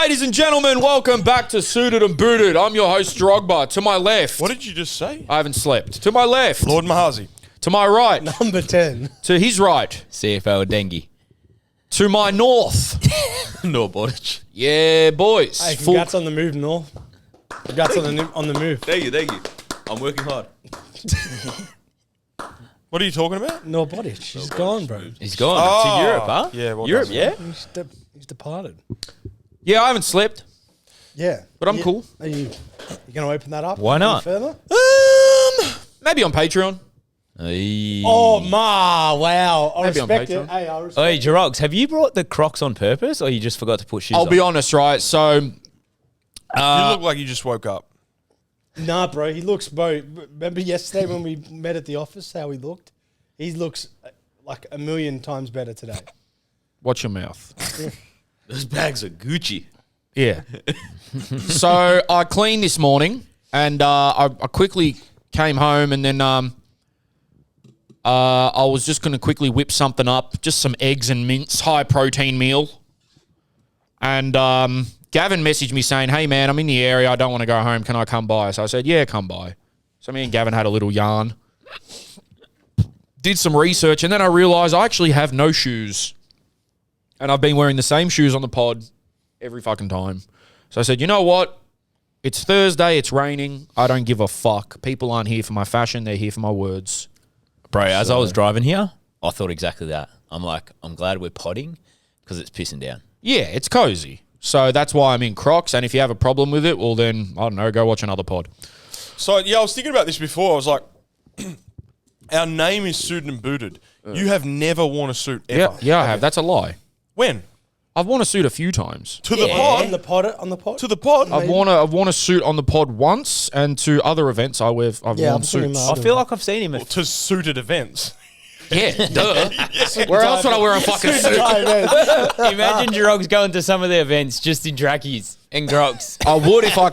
Ladies and gentlemen, welcome back to Suited and Booted. I'm your host, Drogba. To my left. What did you just say? I haven't slept. To my left. Lord Mahazi. To my right. Number 10. To his right. CFL Dengue. To my north. No, Bodic. Yeah, boys. Hey, congrats on the move, North. Congrats on the move. Thank you. I'm working hard. What are you talking about? North Bodic. He's gone, bro. He's gone to Europe, huh? Yeah, well Europe, done. yeah? He's departed. Yeah, I haven't slept. Yeah. But I'm cool. Are you going to open that up? Why not? Further? Maybe on Patreon. Oh, wow. I Maybe on respect Patreon. it. Hey, I respect Hey, Jirox, have you brought the Crocs on purpose or you just forgot to put shoes I'll on? be honest, right? So, You look like you just woke up. Nah, bro. He looks, bro. Remember yesterday when we met at the office, how he looked? He looks like a million times better today. watch your mouth. Those bags are Gucci. Yeah. So, I cleaned this morning and I quickly came home and then I was just going to quickly whip something up, just some eggs and mince, high protein meal. And Gavin messaged me saying, hey, man, I'm in the area. I don't want to go home. Can I come by? So I said, yeah, come by. So me and Gavin had a little yarn. Did some research, and then I realised I actually have no shoes. And I've been wearing the same shoes on the pod every fucking time. So I said, you know what? It's Thursday. It's raining. I don't give a fuck. People aren't here for my fashion. They're here for my words. Bro, as I was driving here, I thought exactly that. I'm like, I'm glad we're podding because it's pissing down. Yeah, it's cozy. So that's why I'm in Crocs. And if you have a problem with it, well then, I don't know, go watch another pod. So, yeah, I was thinking about this before. I was like, our name is Suited and Booted. You have never worn a suit ever. Yeah, I have. That's a lie. When? I've worn a suit a few times. To the On pod? the pod? On the pod? To the pod? I've worn a suit on the pod once, and to other events I've worn I'm thinking suits. about- I feel like I've seen him. To suited events. Yeah, duh. Where else would I wear a fucking suit? Imagine Jirox going to some of the events just in trackies and Crocs. I would if I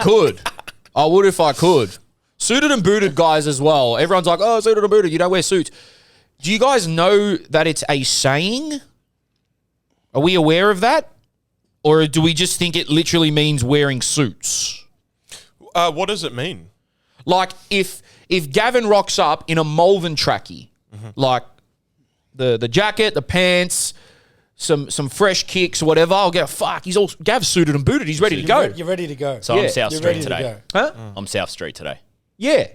could. Suited and booted guys as well. Everyone's like, oh, suited and booted. You don't wear suits. Do you guys know that it's a saying? Are we aware of that? Or do we just think it literally means wearing suits? What does it mean? Like, if Gavin rocks up in a Malvern trackie, like the jacket, the pants, some fresh kicks, whatever, I'll go, fuck, Gav's suited and booted. He's ready to go. You're ready to go. So Yeah. I'm South You're Street ready to today. go. Huh? I'm South Street today. Yeah.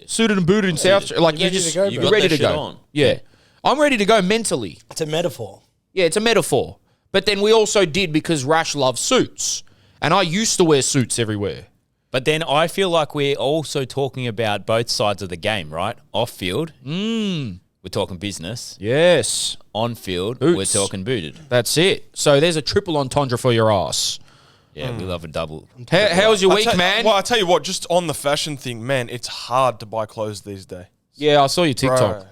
Suited and booted in South Street. Like, You're you're ready just to go, you're bro. ready to You got that go. shit on. Yeah. I'm ready to go mentally. It's a metaphor. Yeah, it's a metaphor. But then we also did because Rash loves suits. And I used to wear suits everywhere. But then I feel like we're also talking about both sides of the game, right? Off field, we're talking business. Yes. On field, Boots. we're talking booted. That's it. So there's a triple entendre for your ass. Yeah, we love a double. How was your week, man? Well, I tell you what, just on the fashion thing, man, it's hard to buy clothes these days. Yeah, I saw your TikTok.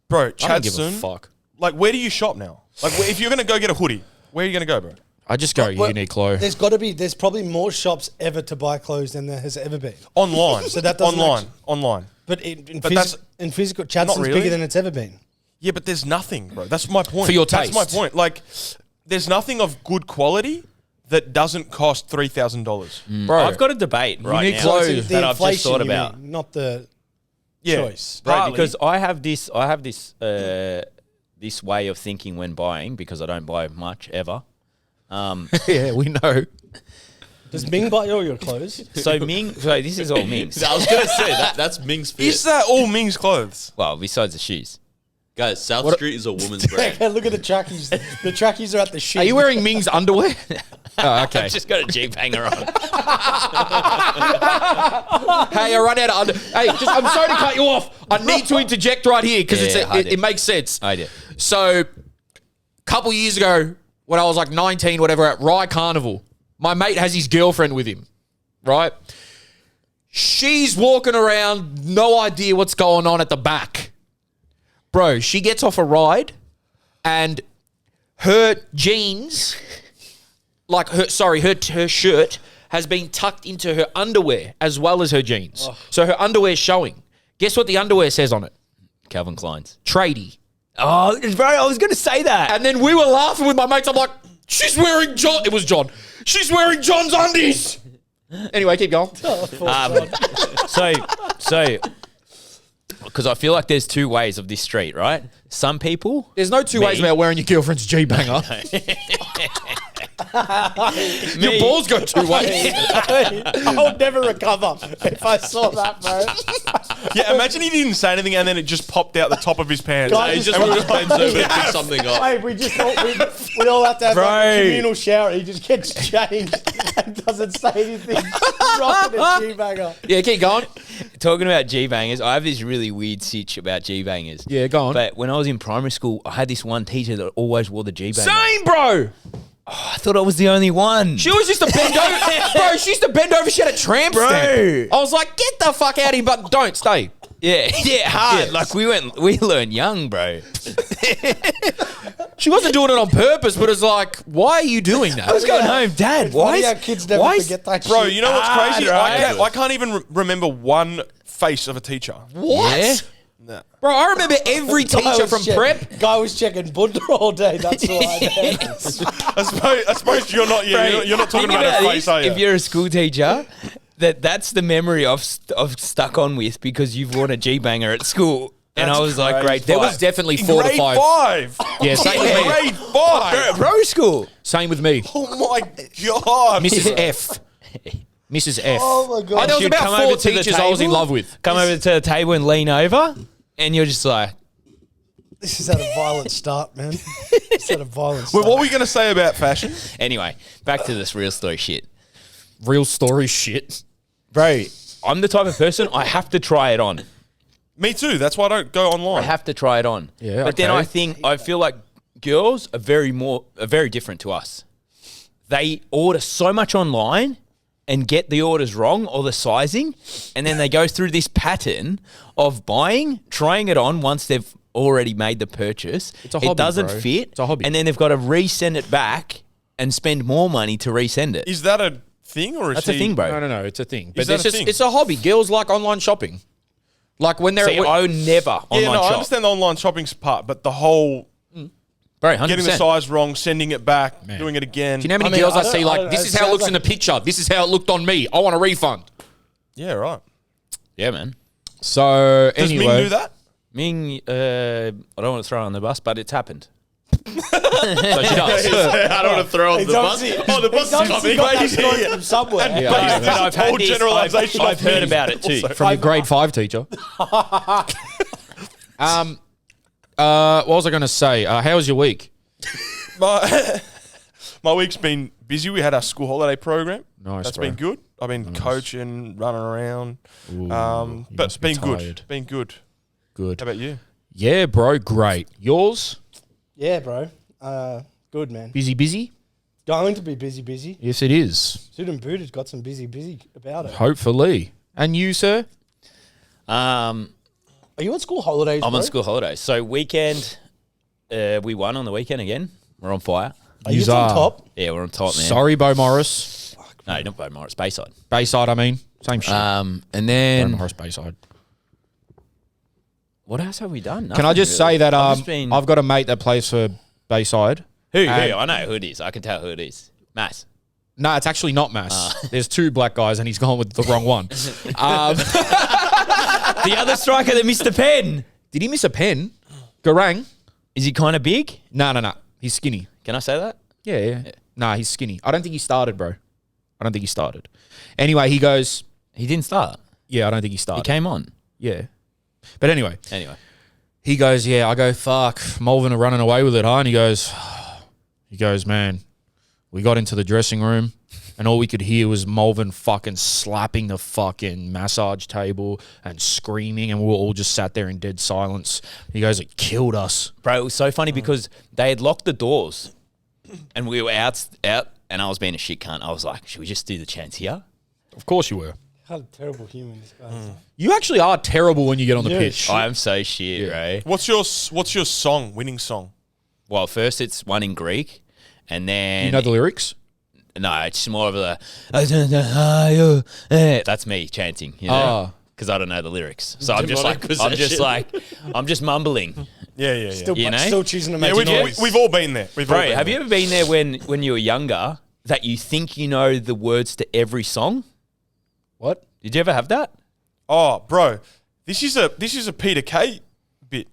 Bro, I don't give a Chadson, fuck. like, where do you shop now? Like, if you're going to go get a hoodie, where are you going to go, bro? I just go Well, Uniqlo. There's probably more shops ever to buy clothes than there has ever been. Online. So that doesn't Online. But in But that's- physical, Chadson's really. bigger than it's ever been. Yeah, but there's nothing, bro. That's my point. For your That's my taste. point. Like, there's nothing of good quality that doesn't cost $3,000. Bro, I've got a debate right need now clothes. that I've just thought you about. mean, not the Yeah. choice. Right, Partly. because I have this this way of thinking when buying because I don't buy much ever. yeah, we know. Does Ming buy all your clothes? So this is all Ming's. I was going to say, that's Ming's fit. Is that all Ming's clothes? Well, besides the shoes. Guys, South Street is a woman's brand. Look at the trackies. The trackies are at the shit. Are you wearing Ming's underwear? Oh, okay. I've just got a Jeep hanger on. Hey, I run out of under. Hey, I'm sorry to cut you off. I need to interject right here because it makes sense. I do. So, a couple years ago, when I was like 19, whatever, at Rye Carnival, my mate has his girlfriend with him, right? She's walking around, no idea what's going on at the back. Bro, she gets off a ride and her jeans, like her shirt has been tucked into her underwear as well as her jeans. Oh. So her underwear's showing. Guess what the underwear says on it? Calvin Klein's. Tradie. Oh, bro, I was going to say that. And then we were laughing with my mates. I'm like, she's wearing John. It was John. She's wearing John's undies. Anyway, keep going. So, because I feel like there's two ways of this street, right? Some people. There's no two ways about wearing your girlfriend's G-banger. Your balls go two ways. I would never recover if I saw that, bro. Yeah, imagine he didn't say anything and then it just popped out the top of his pants. Guys, He just bends over to pick something up. Hey, we all have to have like a communal shower. He just gets changed and doesn't say anything. Rocking a G-banger. Yeah, keep going. Talking about G-bangers, I have this really weird sitch about G-bangers. Yeah, go on. But when I was in primary school, I had this one teacher that always wore the G-banger. Same, bro. I thought I was the only one. She was just a bend over. Bro, she used to bend over. She had a tramp stamp. I was like, get the fuck out of here, but don't stay. Yeah, hard. Like we learned young, bro. She wasn't doing it on purpose, but it's like, why are you doing that? I was going home, Dad. Why do kids never forget that Bro, shit? you know what's crazy? right. I can't even remember one face of a teacher. What? Yeah. Nah. Bro, I remember every teacher from prep. Guy was checking Bunda all day. That's why. I suppose you're not. Yeah, you're not talking Think about a this, face, are you? if you're a school teacher, that's the memory I've stuck on with because you've worn a G-banger at school. And I was like, grade 5. There was definitely 4 to 5. Grade 5. Yeah, same with me. Grade 5. Bro school. Same with me. Oh my god. Mrs. F. Mrs. F. Oh my god. There was She'd come about 4 over to the teachers I was in table. love with. Come over to the table and lean over, and you're just like, This is at a violent start, man. It's at a violent start. Well, what were we going to say about fashion? anyway, back to this real story shit. Real story shit. Bro, I'm the type of person, I have to try it on. Me too. That's why I don't go online. I have to try it on. Yeah, but then okay. I feel like girls are very different to us. They order so much online and get the orders wrong or the sizing, and then they go through this pattern of buying, trying it on once they've already made the purchase. It's a hobby, it doesn't bro. fit. It's a hobby. And then they've got to resend it back and spend more money to resend it. Is that a thing or is That's a thing, bro. No, it's a thing. Is But that it's a just thing? it's a hobby. Girls like online shopping. Like when they're See, I would never online Yeah, no, shop. I understand the online shopping part, but the whole Bro, 100%. getting the size wrong, sending it back, Man. doing it again. Do you know how many I mean, girls I I don't- see I like, don't- this it is how it sounds looks in the like- picture. This is how it looked on me. I want a refund. Yeah, right. Yeah, man. So Does anyway, Ming do that? Ming, I don't want to throw her on the bus, but it's happened. So she does. I don't want to throw off the bus. Oh, the bus is Obviously coming. got that story from somewhere. Yeah, But I know. I've had generalization. I've heard about it too. From your grade 5 teacher. What was I going to say? How was your week? My week's been busy. We had our school holiday program. Nice, That's bro. been good. I've been coaching, running around. You But it's must be been good. tired. Been good. Good. How about you? Yeah, bro. Great. Yours? Yeah, bro. Good, man. Busy? Going to be busy. Yes, it is. Student Booter's got some busy about it. Hopefully. And you, sir? Are you on school holidays, I'm bro? on school holidays. So weekend, we won on the weekend again. We're on fire. Are you Yous on are. top? Yeah, we're on top, man. Sorry, Bo Morris. No, not by Morris, Bayside. Bayside, I mean. Same shit. And Bo then, Morris, Bayside. what else have we done? Can I just say that I've just been- I've got a mate that plays for Bayside. Who? and- I know who it is. I can tell who it is. Mass. No, it's actually not Mass. There's 2 black guys and he's gone with the wrong one. The other striker that missed the pen. Did he miss a pen? Garang? Is he kind of big? No. He's skinny. Can I say that? Yeah. Nah, he's skinny. I don't think he started, bro. I don't think he started. Anyway, he goes, He didn't start. yeah, I don't think he He started. came on. Yeah. But anyway, Anyway. he goes, yeah, I go, fuck, Malvern are running away with it, huh? And he goes, man, we got into the dressing room and all we could hear was Malvern fucking slapping the fucking massage table and screaming, and we were all just sat there in dead silence. He goes, it killed us. Bro, it was so funny because they had locked the doors and we were out and I was being a shit cunt. I was like, should we just do the chants here? Of course you were. How terrible human this guy is. You actually are terrible when you get on the Yeah, pitch. I am so shit, right? What's your song? Winning song? Well, first it's one in Greek and then... You know the lyrics? No, it's more of the... That's me chanting, you know? Because I don't know the lyrics. So I'm just mumbling. Yeah. Still, You know? still choosing to Yeah, make we've all been there. Bro, have you ever been there when you were younger that you think you know the words to every song? What? Did you ever have that? Oh, bro, this is a Peter Kay bit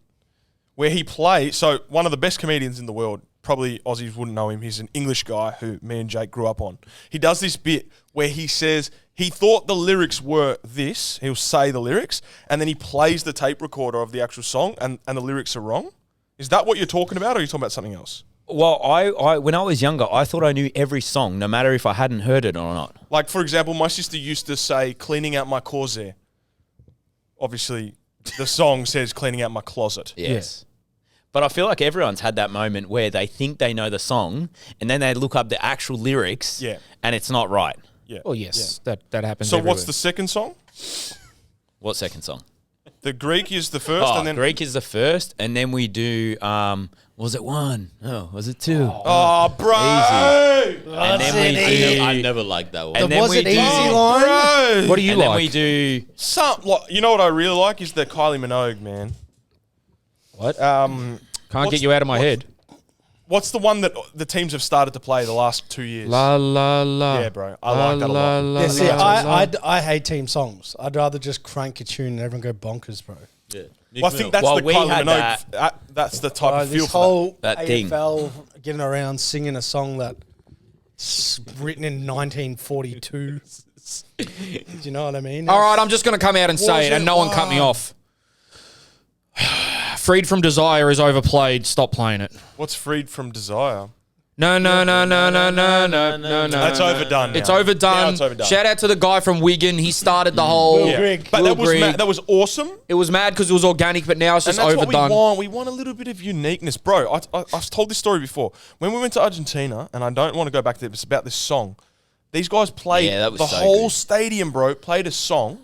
where he plays. So one of the best comedians in the world, probably Aussies wouldn't know him. He's an English guy who me and Jake grew up on. He does this bit where he says he thought the lyrics were this. He'll say the lyrics, and then he plays the tape recorder of the actual song, and the lyrics are wrong. Is that what you're talking about, or are you talking about something else? Well, I when I was younger, I thought I knew every song, no matter if I hadn't heard it or not. Like, for example, my sister used to say, cleaning out my closet. Obviously, the song says cleaning out my closet. Yes. But I feel like everyone's had that moment where they think they know the song, and then they look up the actual lyrics, Yeah. and it's not right. Yeah. Oh, yes. That happens So everywhere. what's the second song? What second song? The Greek is the first, Oh, and then Greek is the first, and then we do, was it one? Oh, was it two? Oh, bro! And then we do, I never liked that one. and then Was we it do, easy line? Bro! What do you and like? then we do, You know what I really like is the Kylie Minogue, man. What? Um, Can't what's- get you out of my head. What's the one that the teams have started to play the last 2 years? La la la. Yeah, bro. I like that a lot. Yeah, see, la. I hate team songs. I'd rather just crank a tune and everyone go bonkers, bro. Yeah. Well, I think that's Well, the we Kylie had Minogue. That's the type of feel This for whole That thing. AFL getting around singing a song that's written in 1942. Do you know what I mean? All right, I'm just going to come out and say Was it, and it no one cut me one? off. Freed from Desire is overplayed. Stop playing it. that. What's Freed from Desire? No. That's overdone. It's now. overdone. Now it's overdone. Shout out to the guy from Wigan. He started the whole. Will Grigg. But Will that was Grigg. that was awesome. It was mad because it was organic, but now it's And just that's overdone. what we want. We want a little bit of uniqueness. Bro, I've told this story before. When we went to Argentina, and I don't want to go back to it, it's about this song. These guys played, Yeah, that was the so whole good. stadium, bro, played a song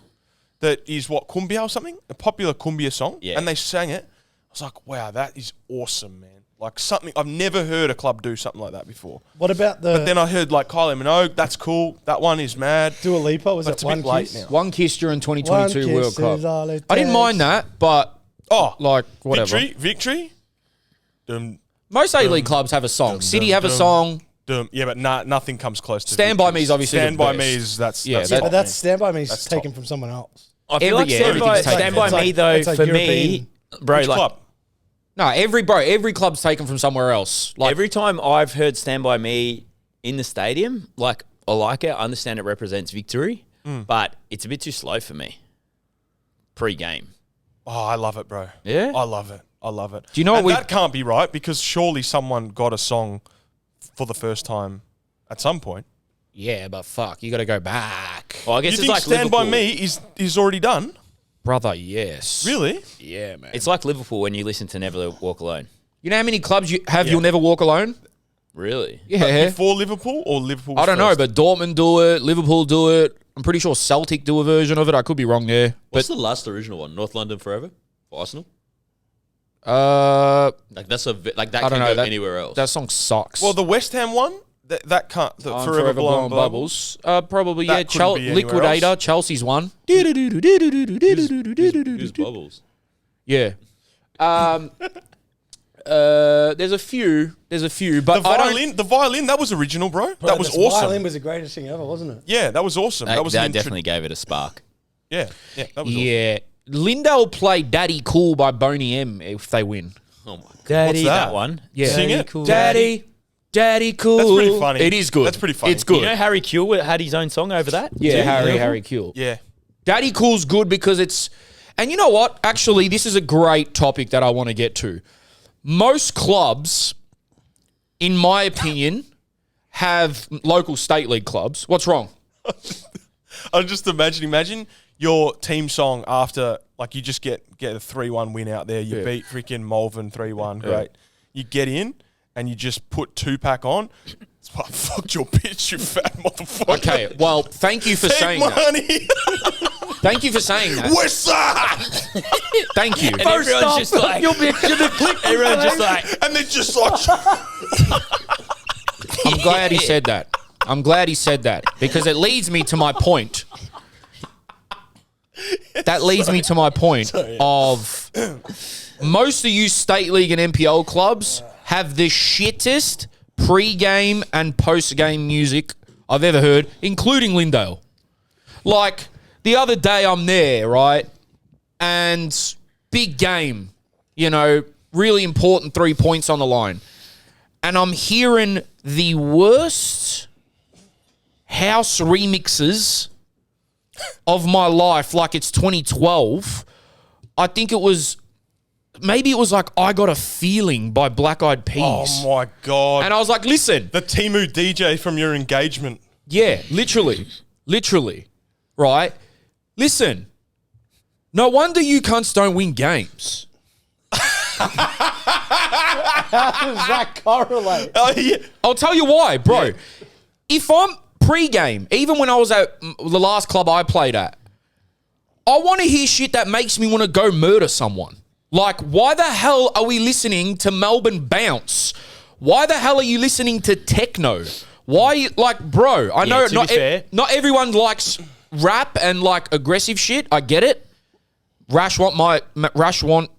that is what, cumbia or something? A popular cumbia song. Yeah. And they sang it. I was like, wow, that is awesome, man. Like something, I've never heard a club do something like that before. What about the But then I heard like Kylie Minogue, that's cool. That one is mad. Dua Lipa? Was But it it's a one bit late kiss? now. One kiss during 2022 One World kiss Cup. is all it I didn't mind takes. that, but Oh, like whatever. Victory. Dum, Most A-League clubs have a song. City dum, have a dum. song. Yeah, but nothing comes close to Stand By Victory. Me is obviously the Stand By best. Me is that's Yeah, that's that- Yeah, but top, that's man. Stand By Me is That's taken top. from someone else. I feel like everything's Stand taken. By Me, though, it's like for European. me, bro, Which like, club? No, every club's taken from somewhere else. Like every time I've heard Stand By Me in the stadium, like, I like it. I understand it represents victory, but it's a bit too slow for me pre-game. Oh, I love it, bro. Yeah? I love it. I love it. Do you know and what we- that can't be right because surely someone got a song for the first time at some point. yeah, but fuck, you got to go back, Well, I guess You it's think like Stand Liverpool. By Me is already done? brother. Yes, Really? Yeah, man. It's like Liverpool when you listen to Never Walk Alone. You know how many clubs you have? Yeah. You'll never walk alone. Really? Yeah, Before Liverpool or Liverpool? I don't know, but Dortmund do it, Liverpool do it. I'm pretty sure Celtic do a version of it. I could be wrong there, What's but the last original one? North London Forever for Arsenal. I Like that don't can know. go That, anywhere else. that song sucks. Well, the West Ham one, that can't. The I'm Forever Blowing Bubbles. Probably That yeah. couldn't be anywhere Liquidator, else. Chelsea's one. Who's Bubbles? Yeah. There's a few, but The violin, that was original, bro. That was The awesome. Violin was the greatest thing ever, wasn't it? Yeah, that was awesome. That was That definitely gave it a spark. yeah, that was awesome. Yeah. Linda will play Daddy Cool by Boney M if they win. Oh my god. Daddy, that? that one. Yeah. Sing it. Cool. Daddy Cool. That's pretty funny. It is good. That's pretty funny. It's good. You know Harry Kuehl had his own song over that? Yeah, Too? Harry Kuehl. Yeah. Daddy Cool's good because it's, and you know what? Actually, this is a great topic that I want to get to. Most clubs, in my opinion, have local state league clubs. What's wrong? I'm just imagine your team song after, like, you just get a 3-1 win out there. You beat freaking Malvern 3-1. Great. You get in and you just put Tupac on. It's like, fuck your bitch, you fat motherfucker. Okay, well, thank you for Take saying my that. money. Thank you for saying that. West side. Thank you. And everyone's just like, everyone's just like, And they're just like, I'm glad he said that. I'm glad he said that because it leads me to my point. That leads me to my point of most of you state league and NPL clubs have the shittest pre-game and post-game music I've ever heard, including Lindale. Like, the other day I'm there, right? And big game, really important 3 points on the line. And I'm hearing the worst house remixes of my life, like it's 2012. I think maybe it was like I Got a Feeling by Black Eyed Peas. Oh my God. And I was like, listen. The Timu DJ from your engagement. Yeah, literally, right? Listen, no wonder you cunts don't win games. How does that correlate? Oh, yeah. I'll tell you why, bro. Yeah. If I'm pre-game, even when I was at the last club I played at, I want to hear shit that makes me want to go murder someone. Like, why the hell are we listening to Melbourne Bounce? Why the hell are you listening to techno? Why, bro, I know not everyone likes rap and, aggressive shit. I get it. Rash want,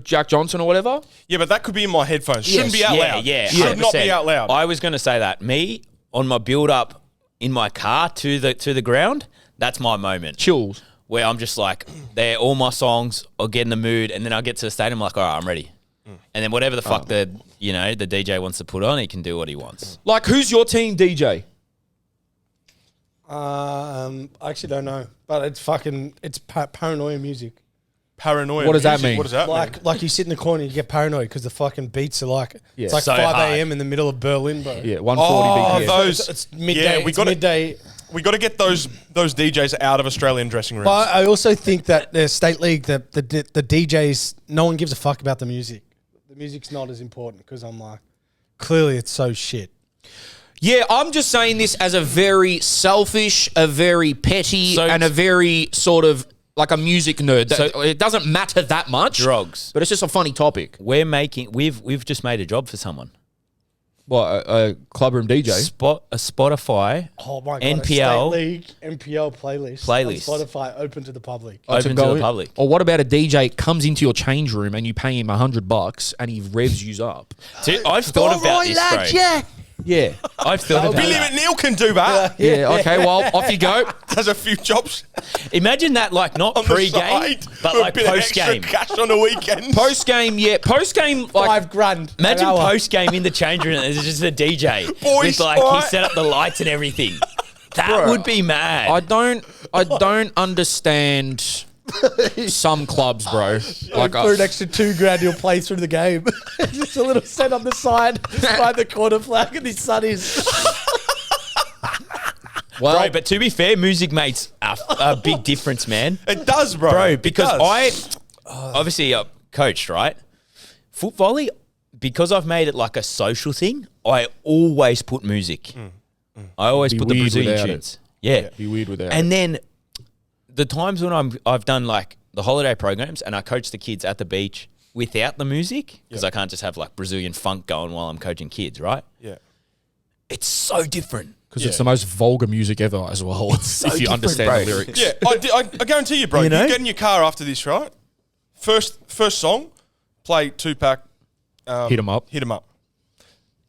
Jack Johnson or whatever. Yeah, but that could be in my headphones. Shouldn't be out loud. Yeah, should not be out loud. I was going to say that. Me, on my build-up in my car to the ground, that's my moment. Chills. Where I'm just like, they're all my songs, I'll get in the mood, and then I'll get to the stadium, I'm like, all right, I'm ready. And then whatever the fuck the DJ wants to put on, he can do what he wants. Like, who's your team DJ? I actually don't know, but it's paranoia music. Paranoia. What does that music? mean? What does that mean? Like you sit in the corner, you get paranoid because the fucking beats are it's like so 5 high. a.m. in the middle of Berlin, bro. Yeah, 140 BPM. those. It's midday. Yeah, we it's got midday. We got to get those DJs out of Australian dressing rooms. But I also think that the state league, the DJs, no one gives a fuck about the music. The music's not as important because I'm like, clearly it's so shit. Yeah, I'm just saying this as a very selfish, a very petty, and a very sort of like a music nerd. So it doesn't matter that much. Drugs. But it's just a funny topic. We've just made a job for someone. What, a clubroom DJ? A Spotify. Oh my God, NPL. a state league NPL playlist. Playlist. On Spotify, open to the public. Open to the public. Or what about a DJ comes into your change room and you pay him $100 and he revs you up? Dude, I've thought about this, bro. Yeah. I've thought about Billy that. McNeil can do that. Yeah, okay, well, off you go. Does a few jobs Imagine that, not on the pre-game, side, but with a bit of extra post-game. cash on the weekend. Post-game, yeah. Post-game, $5,000. Imagine an hour. post-game in the change room. There's just a DJ Boys, with he right? set up the lights and everything. That would be mad. I don't understand some clubs, bro. For an extra $2,000, you'll play through the game. Just a little set on the side by the corner flag, and his son is. Well, bro, but to be fair, music makes a big difference, man. It does, bro. Bro, It because does. obviously coached, right? Foot volley, because I've made it like a social thing, I always put music. I always Be put the weird Brazilian without tunes. Yeah. be weird with that. And then the times when I've done like the holiday programs and I coach the kids at the beach without the music, because I can't just have like Brazilian funk going while I'm coaching kids, right? Yeah. It's so different. Because it's the most vulgar music ever as well, if you different, understand bro. the lyrics. Yeah, I guarantee you, bro. You get in your car after this, right? First song, play Tupac. Hit 'em up. Hit 'em up.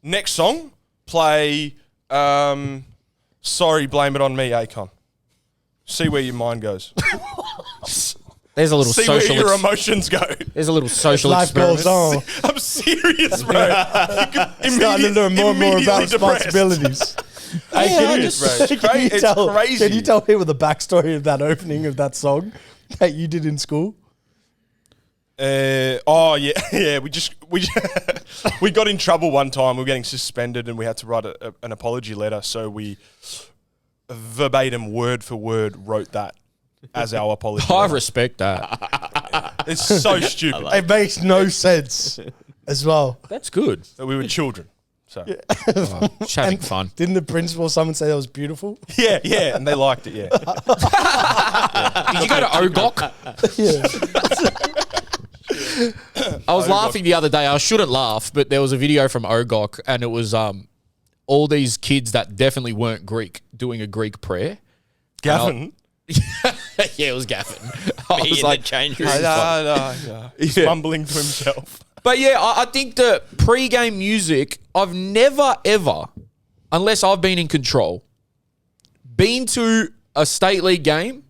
Next song, play Sorry, Blame It On Me, Akon. See where your mind goes. There's a little See social. where your emotions go. There's a little social Life experiment. goes on. I'm serious, bro. Starting to learn more and more about responsibilities. Hey, Can you tell people the backstory of that opening of that song that you did in school? Yeah. We got in trouble one time. We were getting suspended, and we had to write an apology letter. So we verbatim, word for word, wrote that as our apology. I letter. respect that. It's so stupid It makes no sense as well. That's good. that we were children. So Just having fun. Didn't the principal or someone say that was beautiful? yeah, and they liked it. Yeah, Did you go to OGOC? I was laughing the other day. I shouldn't laugh, but there was a video from OGOC, and it was all these kids that definitely weren't Greek doing a Greek prayer. Gavin. Yeah, it was Gavin. I Me was in like, the change room. He's mumbling to himself. But yeah, I think the pre-game music, I've never, ever, unless I've been in control, been to a state league game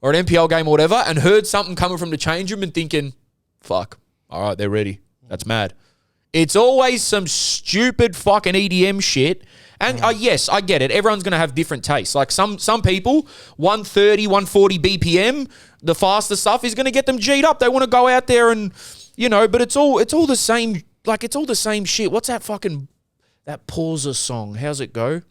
or an NPL game or whatever and heard something coming from the change room and thinking, fuck, all right, they're ready. That's mad. It's always some stupid fucking EDM shit. And yes, I get it. Everyone's going to have different tastes. Like some people, 130, 140 BPM, the faster stuff is going to get them G'd up. They want to go out there and, but it's all the same. Like, it's all the same shit. What's that Pauser song? How's it go?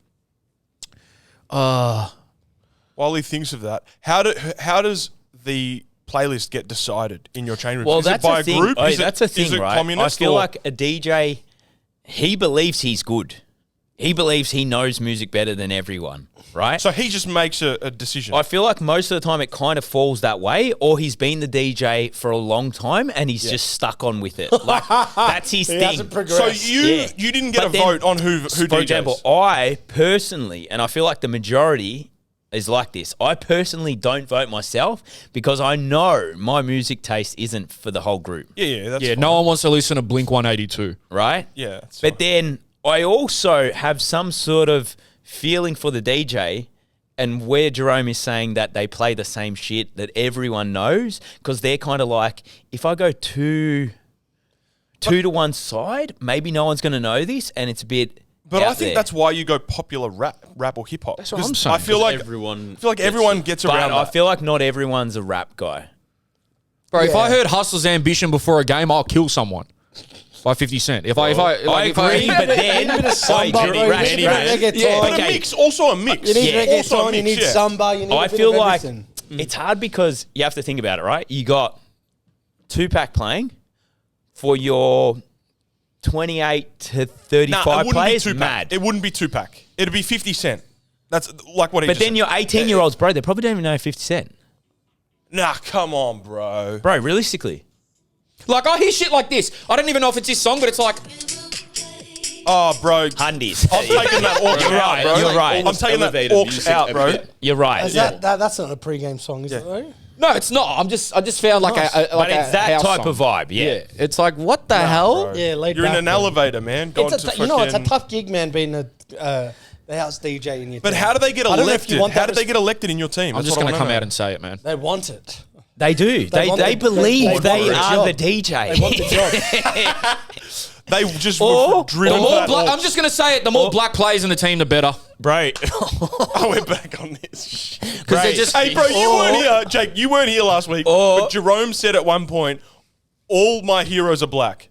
While he thinks of that, how does the playlist get decided in your change room? Well, is that's it by a thing. group? That's a thing, right? I feel like a DJ, he believes he's good. He believes he knows music better than everyone, right? So he just makes a decision. I feel like most of the time it kind of falls that way, or he's been the DJ for a long time and he's just stuck on with it. Like, that's his He thing. hasn't progressed. So you didn't get But a then, vote on who For DJs? example, I personally, and I feel like the majority is like this, I personally don't vote myself because I know my music taste isn't for the whole group, Yeah, that's Yeah, fine. no one wants to listen to Blink 182. right? Yeah, that's But fine. then I also have some sort of feeling for the DJ, and where Jerome is saying that they play the same shit that everyone knows, because they're kind of like, if I go two to one side, maybe no one's going to know this, and it's a bit. But out I think there. that's why you go popular rap or hip hop. That's what I'm saying. I feel like everyone gets But around I that. feel like not everyone's a rap guy. Bro, if Yeah. I heard Hustler's Ambition before a game, I'll kill someone by 50 Cent. If I agree, but then A bit of samba, Jimmy bro. Ratchet, You need man. reggaeton. Yeah, But okay. a mix, also a mix. You need Yeah. Also a reggaeton, you mix, need yeah. samba, you need I a bit feel of like everything. it's hard because you have to think about it, right? You got Tupac playing for your 28 to 35 Nah, it wouldn't be players. Tupac. Mad. It wouldn't be Tupac. It'd be 50 Cent. That's like what he But just then said. your 18-year-olds, bro, they probably don't even know 50 Cent. Nah, come on, bro. Bro, realistically. Like, I hear shit like this. I don't even know if it's this song, but it's like, Oh, bro. Hundies. I'm taking that aux You're out, right, bro. you're right. I'm taking that Elevated aux music out, bro. every day. You're right. Is that's not a pre-game song, is it though? no, it's not. I just found like a But it's that house type song. of vibe, yeah. Yeah, it's like, what the hell? Bro. Yeah, laid You're in back, an bro. elevator, man. Going It's to it's a fucking- tough gig, man, being the house DJ in your But team. how do they get I don't know if you elected? want How that did they get elected in your team? I'm That's just what I going to wanna come know. out and say it, man. They want it. They do. They want They the- believe they they want the are the job. DJ. They want the job. They just Or- were driven The to more that black, aux. I'm just going to say it, the more black players in the team, the better. Bro. Oh, we're back on this. Because they're just... Hey, bro, you weren't here. Jake, you weren't here last week. Or- But Jerome said at one point, all my heroes are black.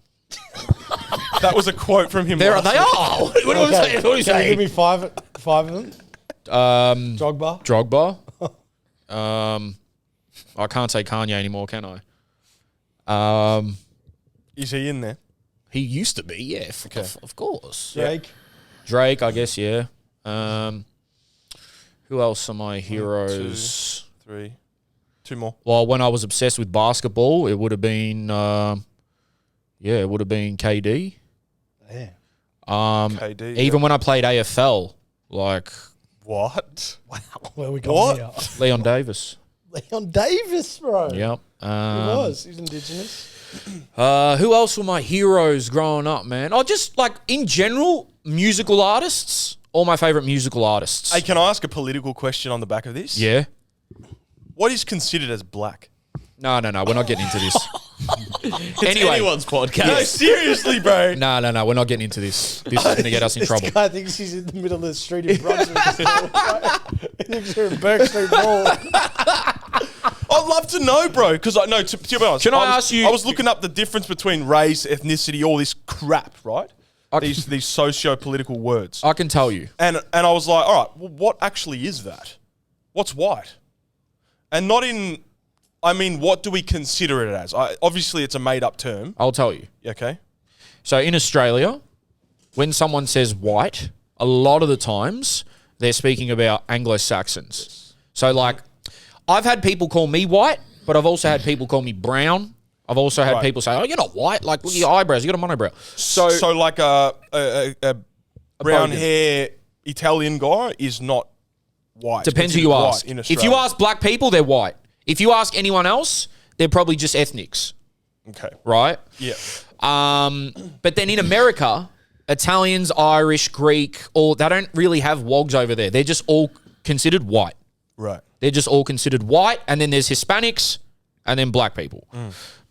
That was a quote from him. They last week. are. What are you saying? What are you Can you give saying? me five of them? Drogba. Drogba. I can't say Kanye anymore, can I? Is he in there? He used to be, yeah, of course. Drake. I guess, yeah. Who else are my heroes? 3. 2 more. Well, when I was obsessed with basketball, it would have been, it would have been KD. Yeah. KD. Even when I played AFL, like What? Where we going What? here? Leon Davis. Leon Davis, bro. Yep. He was. He's Indigenous. Who else were my heroes growing up, man? Oh, just like in general, musical artists. All my favorite musical artists. Hey, can I ask a political question on the back of this? Yeah. What is considered as black? No. We're not getting into this. It's Anyway. anyone's podcast. No, seriously, bro. No. We're not getting into this. This is going to get us in This trouble. guy thinks he's in the middle of the street in Brunswick. He thinks you're in Burke Street Mall. I'd love to know, bro, because I know, to be honest, Can I was- ask you- I was looking up the difference between race, ethnicity, all this crap, right? These socio-political words. I can tell you. And I was like, all right, well, what actually is that? What's white? And not in, I mean, what do we consider it as? Obviously, it's a made-up term. I'll tell you. Okay. So in Australia, when someone says white, a lot of the times they're speaking about Anglo-Saxons. So like, I've had people call me white, but I've also had people call me brown. I've also had Right. people say, "Oh, you're not white. Like, look at your eyebrows. You got a monobrow." So like a brown bogan. hair Italian guy is not white. depends who Considered you white ask. in If you Australia. ask black people, they're white. If you ask anyone else, they're probably just ethnics, Okay. right? Yeah. But then in America, Italians, Irish, Greek, they don't really have wogs over there. They're just all considered white. Right. They're just all considered white, and then there's Hispanics, and then black people.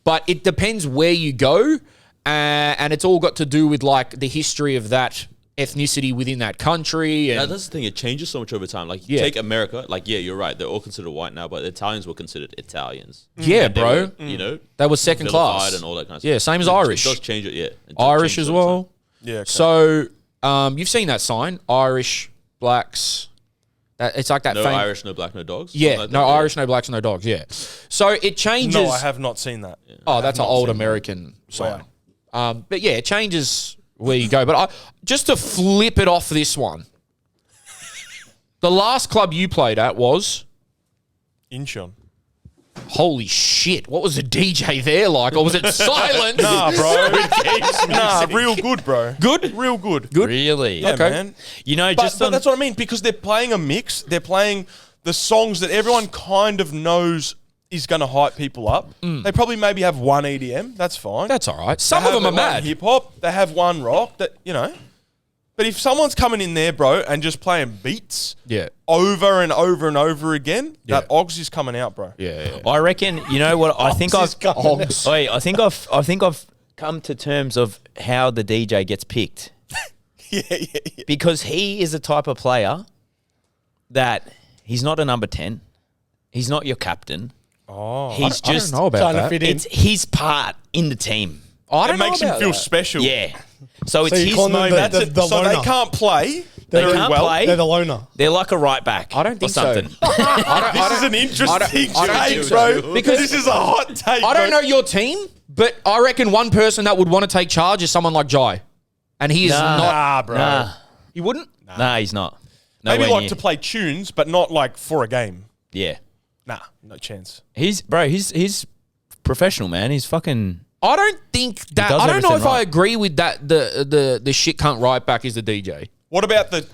But it depends where you go, and it's all got to do with like the history of that ethnicity within that country. And That's the thing. It changes so much over time. Like, Yeah. take America. Like, yeah, you're right. They're all considered white now, but the Italians were considered Italians. yeah, And they bro, were, you know, they were second vilified class. and all that kind of Yeah, stuff. same as It Irish. does change it, yeah. It does Irish change as over time. well. Yeah. Okay. So you've seen that sign, Irish, blacks. It's like that. No fame- Irish, no black, no dogs. Yeah, Something like no that, yeah. Irish, no blacks, no dogs. Yeah. So it changes. no, I have not seen that. Oh, that's an not old seen that. American sign. But yeah, it changes where you go. But just to flip it off this one, the last club you played at was, Incheon. holy shit, what was the DJ there like? Or was it silent? Nah, bro. Nah, real good, bro. Good? Real good. Really? Yeah, Okay. man. You know, But, just but on, that's what I mean, because they're playing a mix. They're playing the songs that everyone kind of knows is going to hype people up. They probably maybe have one EDM. That's fine. That's all right. Some of them are mad. Hip hop. They have one rock. That you know. But if someone's coming in there, bro, and just playing beats Yeah. over and over and over again, Yeah. that Ogs is coming out, bro. Yeah. I reckon. You know what? I think I've. Ogs. Wait, I think I've come to terms of how the DJ gets picked. Yeah. Because he is the type of player that he's not a number 10. He's not your captain. Oh. He's I just don't know about trying to that. fit in. it's his part in the team. I It don't know makes him about feel that. special. Yeah. So it's you his call them moment. That's The- it. the So they loner. can't play. They very can't well. play. They're the loner. They're like a right back. I don't think or so. something. This is an interesting take, bro. Because- this is a hot take. I don't bro. know your team, but I reckon one person that would want to take charge is someone like Jai. And he is Nah. not. Nah, bro. Nah, You wouldn't? nah, he's not. Maybe Nowhere like near. to play tunes, but not like for a game. Yeah, Nah, no chance. he's professional, man. He's fucking. I don't think that. does I don't know everything if I right. agree with that. The shit cunt right back is the DJ. What about the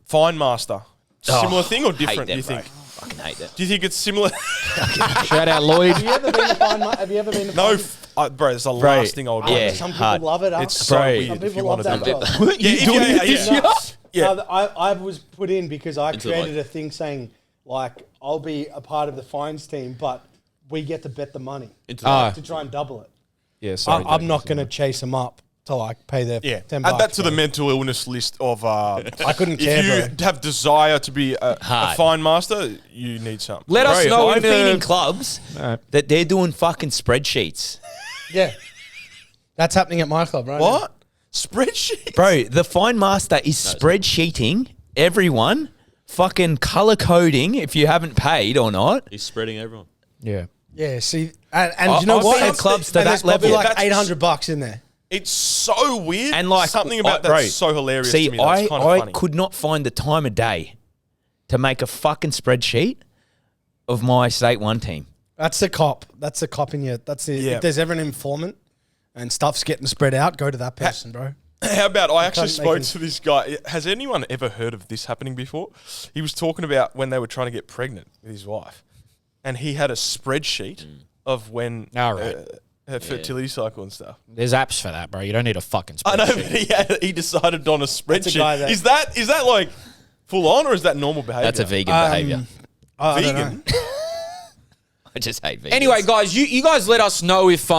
Fine Master? Similar thing or different? Do you think? Fucking hate that. Do you think it's similar? Shout out Lloyd. Have you ever been to Fine Have you ever been to No, Fine bro. It's the last thing I would do. Yeah. Some people hard. love it. It's so Bro. weird Some if you people want love to do that that. job. Yeah, if you- yeah. No, I was put in because I Into created like- a thing saying, like, I'll be a part of the fines team, but we get to bet the money Into that. to try and double it. Yeah, sorry. I'm not going to chase them up to, like, pay their Yeah, $10. add that to the bro. mental illness list of. I couldn't care, If you bro. have desire to be a Hard. fine master, you need something. Let us know I've in been in the. clubs Alright. that they're doing fucking spreadsheets. Yeah. That's happening at my club, right? now. What spreadsheet? Bro, the fine master is spreadsheeting everyone, fucking color coding if you haven't paid or not. He's spreading everyone. Yeah. Yeah, see, and you know I've what? been at clubs to And that there's probably level. like That's- $800 in there. It's so weird. And like something about bro, that's so hilarious See, to me. That's kind of I funny. could not find the time of day to make a fucking spreadsheet of my state one team. That's the cop. That's the cop in you. That's the. Yeah. If there's ever an informant and stuff's getting spread out, go to that person, bro. How about I actually can't make spoke it- to this guy. Has anyone ever heard of this happening before? He was talking about when they were trying to get pregnant with his wife, and he had a spreadsheet of when All right. her fertility cycle and stuff. There's apps for that, bro. You don't need a fucking I know, spreadsheet. but he decided on a spreadsheet. guy that- Is that like full on, or is that normal behavior? That's a vegan behavior. I don't know. Vegan. I just hate vegans. Anyway, guys, you guys let us know if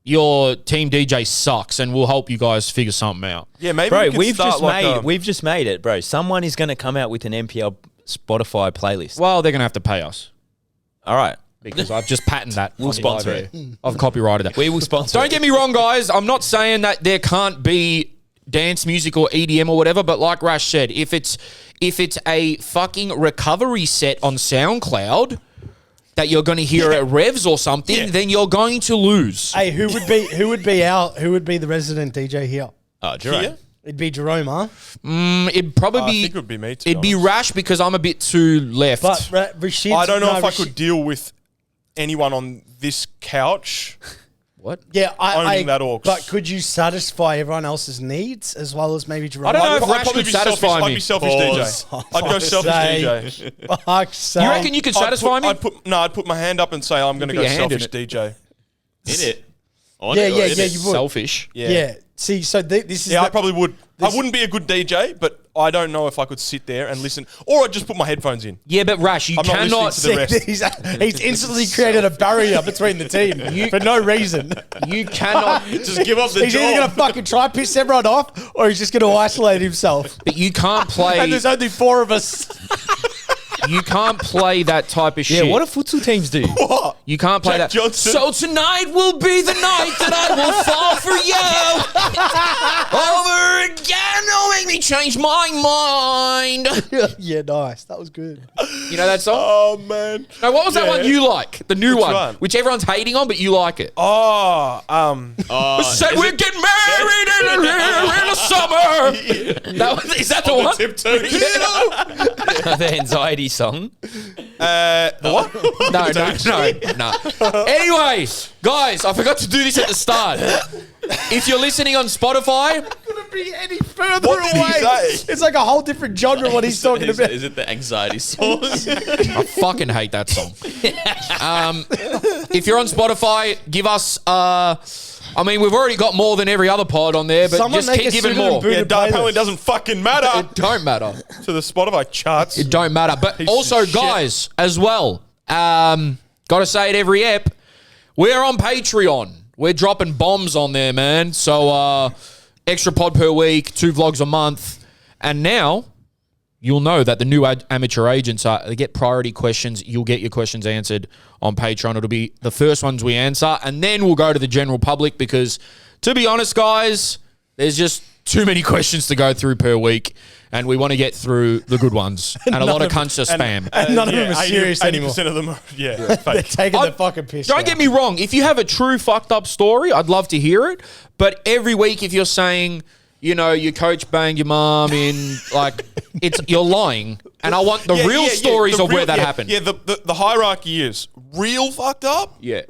your team DJ sucks, and we'll help you guys figure something out. Yeah, maybe bro, we could start like we've just made it, bro. Someone is going to come out with an NPL Spotify playlist. Well, they're gonna have to pay us All right, because I've just patented that. We'll on the sponsor live it. air. I've copyrighted that. we will sponsor. Don't get me wrong, guys. I'm not saying that there can't be dance music or EDM or whatever, but like Rash said, if it's a fucking recovery set on SoundCloud that you're going to hear at Revs or something, then you're going to lose. Hey, who would be the resident DJ here? Oh, Jerome. Here? It'd be Jerome, huh? It'd probably I be. think it would be me, to be It'd be honest. Rash because I'm a bit too left. But Rashid, I don't know if I could deal with anyone on this couch. what? Yeah, owning that aux. But could you satisfy everyone else's needs as well as maybe Jerome? I don't know if I'd Rash probably could be satisfy selfish. me. I'd be selfish DJ. I'd go Fuck's selfish sake. DJ. Fuck's sake. You reckon you could satisfy me? I'd put my hand up and say I'm going to Put go your hand in selfish DJ. In it. on Yeah, it, or yeah, in yeah, it? you would. Selfish. Yeah. See, so this is Yeah, I the- probably would. I wouldn't be a good DJ, but I don't know if I could sit there and listen. Or I'd just put my headphones in. Yeah, but Rash, you I'm not cannot. listening to the rest. he's instantly created a barrier between the team for no reason. You cannot. Just give up the He's either going to fucking try piss everyone off, or he's just going to isolate himself. But you can't play. And there's only 4 of us. You can't play that type of Yeah, shit. what do futsal teams do? What? You can't play Jack that. Johnson. So tonight will be the night that I will fall for you over again. Don't make me change my mind. Yeah, nice. That was good. You know that song? Oh, man. No, what was that Yeah. one you like? The new Which one, one? which everyone's hating on, but you like it. Oh, Said we're getting married in the summer. Is that the one? Tiptoe. The anxiety song. what? No. Anyway, guys, I forgot to do this at the start. If you're listening on Spotify, Couldn't be any further What did he say? It's like a whole different genre what he's talking about. Is it the anxiety sauce? I fucking hate that song. If you're on Spotify, give us. I mean, we've already got more than every other pod on there, but Someone just make keep a giving suited and more. booted Yeah, apparently playlist. doesn't fucking matter It don't matter. to the Spotify charts. It don't matter. But Piece also, of shit. guys, as well, got to say it every ep, we're on Patreon. We're dropping bombs on there, man. So extra pod per week, 2 vlogs a month. And now you'll know that the new amateur agents they get priority questions. You'll get your questions answered on Patreon. It'll be the first ones we answer. And then we'll go to the general public because, to be honest, guys, there's just too many questions to go through per week. And we want to get through the good ones. And a lot of cunts are spam. And none of them are serious 80% anymore. of them are, They're fake. taking I- the fucking piss. Don't get me wrong. If you have a true fucked up story, I'd love to hear it. But every week, if you're saying, you know, your coach banged your mom in, like, you're lying. And I want the real stories the of where real- that yeah, happened. Yeah, the hierarchy is real fucked up, Yeah.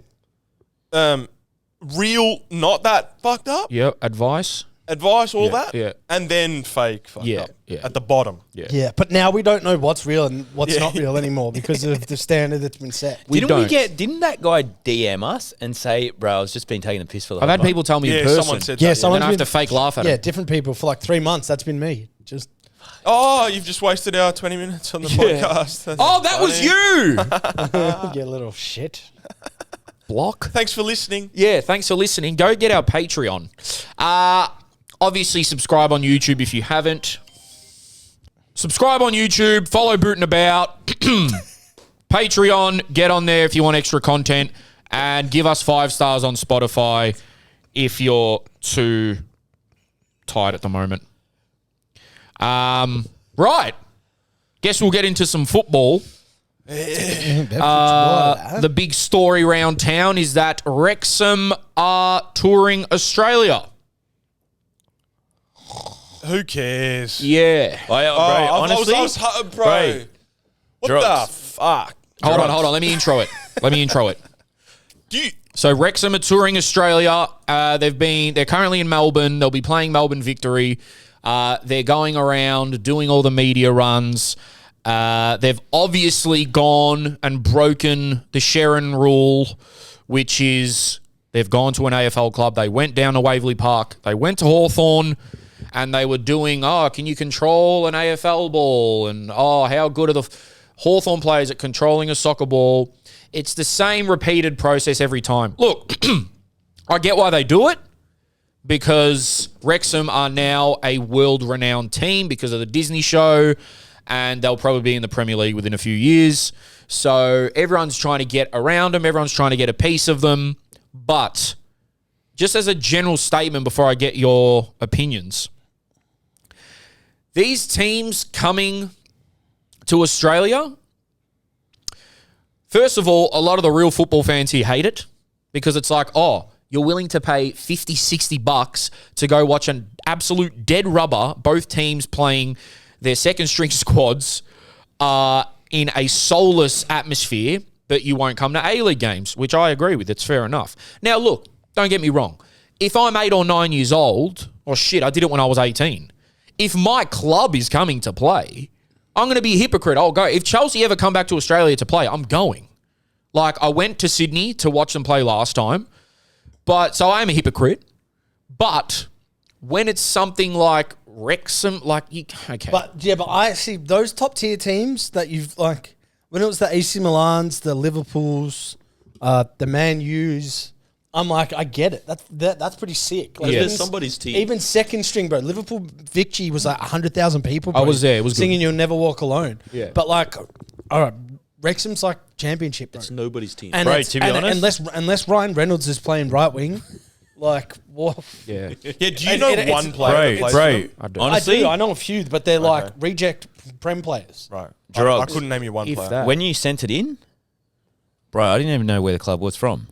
real not that fucked up, Yeah. Advice. advice, all Yeah, that, yeah. and then fake fucked Yeah, up yeah. at the bottom. Yeah, but now we don't know what's real and what's Yeah. not real anymore because of the standard that's been set. Didn't that guy DM us and say, bro, I was just been taking a piss for the I've whole had month." people tell me in Yeah, person. someone said Yeah, that. someone- And I have to fake laugh at Yeah, it. different people for like 3 months. That's been me. Just Oh, you've just wasted our 20 minutes on the podcast. That's Oh, that was funny. you. you little shit. Block. Thanks for listening. Yeah, thanks for listening. Go get our Patreon. Obviously, subscribe on YouTube if you haven't. Subscribe on YouTube. Follow Bootin' About. Patreon. Get on there if you want extra content. And give us 5 stars on Spotify if you're too tired at the moment. Right. Guess we'll get into some football. The big story around town is that Wrexham are touring Australia. Who cares? Yeah. Bro, I honestly, was, bro. Bro. What Drugs. the fuck? Hold on. Let me intro it. Do you, So Wrexham are touring Australia. They're currently in Melbourne. They'll be playing Melbourne Victory. They're going around doing all the media runs. They've obviously gone and broken the Sharon rule, which is they've gone to an AFL club. They went down to Waverley Park. They went to Hawthorn, and they were doing, can you control an AFL ball? And, how good are the Hawthorn players at controlling a soccer ball? It's the same repeated process every time. Look, I get why they do it, because Wrexham are now a world-renowned team because of the Disney show, and they'll probably be in the Premier League within a few years. So everyone's trying to get around them. Everyone's trying to get a piece of them. But just as a general statement before I get your opinions, these teams coming to Australia, first of all, a lot of the real football fans here hate it because it's like, you're willing to pay $50, $60 to go watch an absolute dead rubber, both teams playing their second string squads in a soulless atmosphere, but you won't come to A-League games, which I agree with. It's fair enough. Now, look, don't get me wrong. If I'm 8 or 9 years old, I did it when I was 18. If my club is coming to play, I'm going to be a hypocrite. I'll go. If Chelsea ever come back to Australia to play, I'm going. Like, I went to Sydney to watch them play last time. But so I am a hypocrite. But when it's something like Wrexham, okay. But I see those top tier teams that you've like when it was the AC Milans, the Liverpools, the Man U's. I'm like, I get it. That's pretty sick. Like, There's somebody's team. Even second string, bro. Liverpool Victory was like 100,000 people. Bro, I was there. It was good. singing "You'll Never Walk Alone." Yeah. But like, all right, Wrexham's like championship, bro. It's nobody's team. And Bro, it's- to be and honest- unless Ryan Reynolds is playing right wing, like, what? Yeah. Yeah, do you know one player that plays for them? I do. Honestly, I know a few, but they're like reject Prem players. Right. I Drugs. couldn't name you one If player. that. when you sent it in, bro, I didn't even know where the club was from.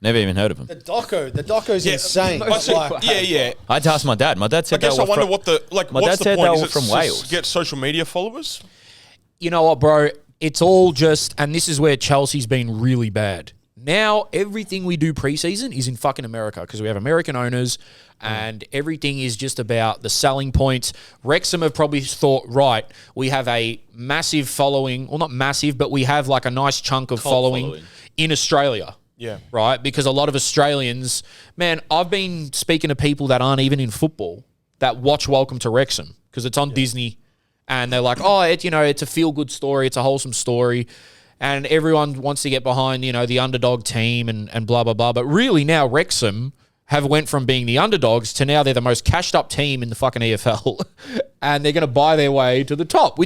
Never even heard of them. The doco's insane. I see- Like, yeah. I had to ask my dad. My dad I said guess they I were wonder from, what the My what's dad the said point? they Is were it from to Wales. get social media followers? You know what, bro? It's all just, and this is where Chelsea's been really bad. Now, everything we do preseason is in fucking America because we have American owners and everything is just about the selling points. Wrexham have probably thought, right, we have a massive following, well, not massive, but we have like a nice chunk of following in Australia. Yeah. Right? Because a lot of Australians, man, I've been speaking to people that aren't even in football that watch Welcome to Wrexham because it's on Disney. And they're like, oh, it's a feel-good story. It's a wholesome story. And everyone wants to get behind, the underdog team and blah, blah, blah. But really now Wrexham have went from being the underdogs to now they're the most cashed-up team in the fucking EFL. And they're going to buy their way to the top,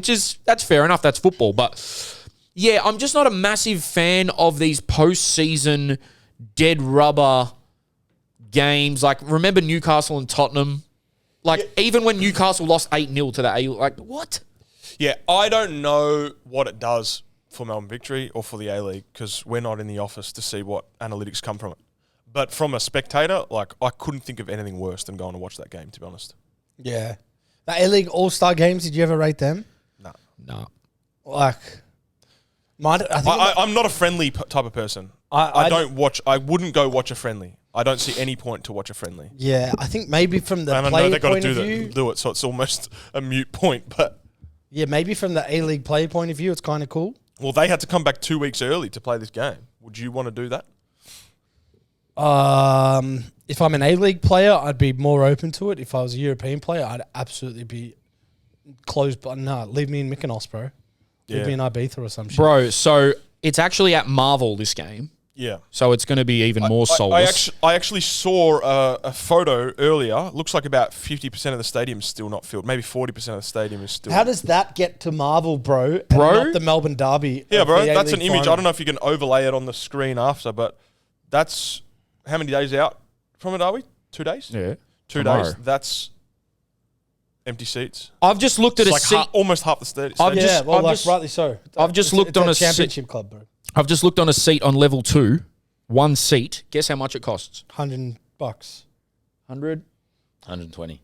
that's fair enough. That's football. But, yeah, I'm just not a massive fan of these post-season dead rubber games. Like, remember Newcastle and Tottenham? Like, even when Newcastle lost 8-0 to that, like, what? Yeah, I don't know what it does for Melbourne Victory or for the A-League because we're not in the office to see what analytics come from it. But from a spectator, like, I couldn't think of anything worse than going to watch that game, to be honest. yeah. The A-League All-Star games, did you ever rate them? No. Like, I'm not a friendly type of person. I I wouldn't go watch a friendly. I don't see any point to watch a friendly. yeah, I think maybe from the And I know player they've got to point of view, do it, so it's almost a mute point. But, yeah, maybe from the A-League player point of view, it's kind of cool. well, they had to come back 2 weeks early to play this game. Would you want to do that? If I'm an A-League player, I'd be more open to it. If I was a European player, I'd absolutely be closed. But no, leave me in Mykonos, bro. Leave Yeah. me in Ibiza or some shit. Bro, so it's actually at Marvel, this game. Yeah. So it's going to be even more soulless. I actually saw a photo earlier. Looks like about 50% of the stadium is still not filled. Maybe 40% of the stadium is still. How does that get to Marvel, bro? And Bro? not the Melbourne Derby. Yeah, of bro. the That's an A-League image. final. I don't know if you can overlay it on the screen after, but that's how many days out from it are we? 2 days? Yeah. 2 Tomorrow. days. That's empty seats. I've just looked at It's a like seat. almost half the stadium. I've Yeah, just- well, I've like, just- rightly so. I've just It's looked on it's a championship club, bro. I've just looked on a seat on level 2, one seat. Guess how much it costs? $100. 100. 120.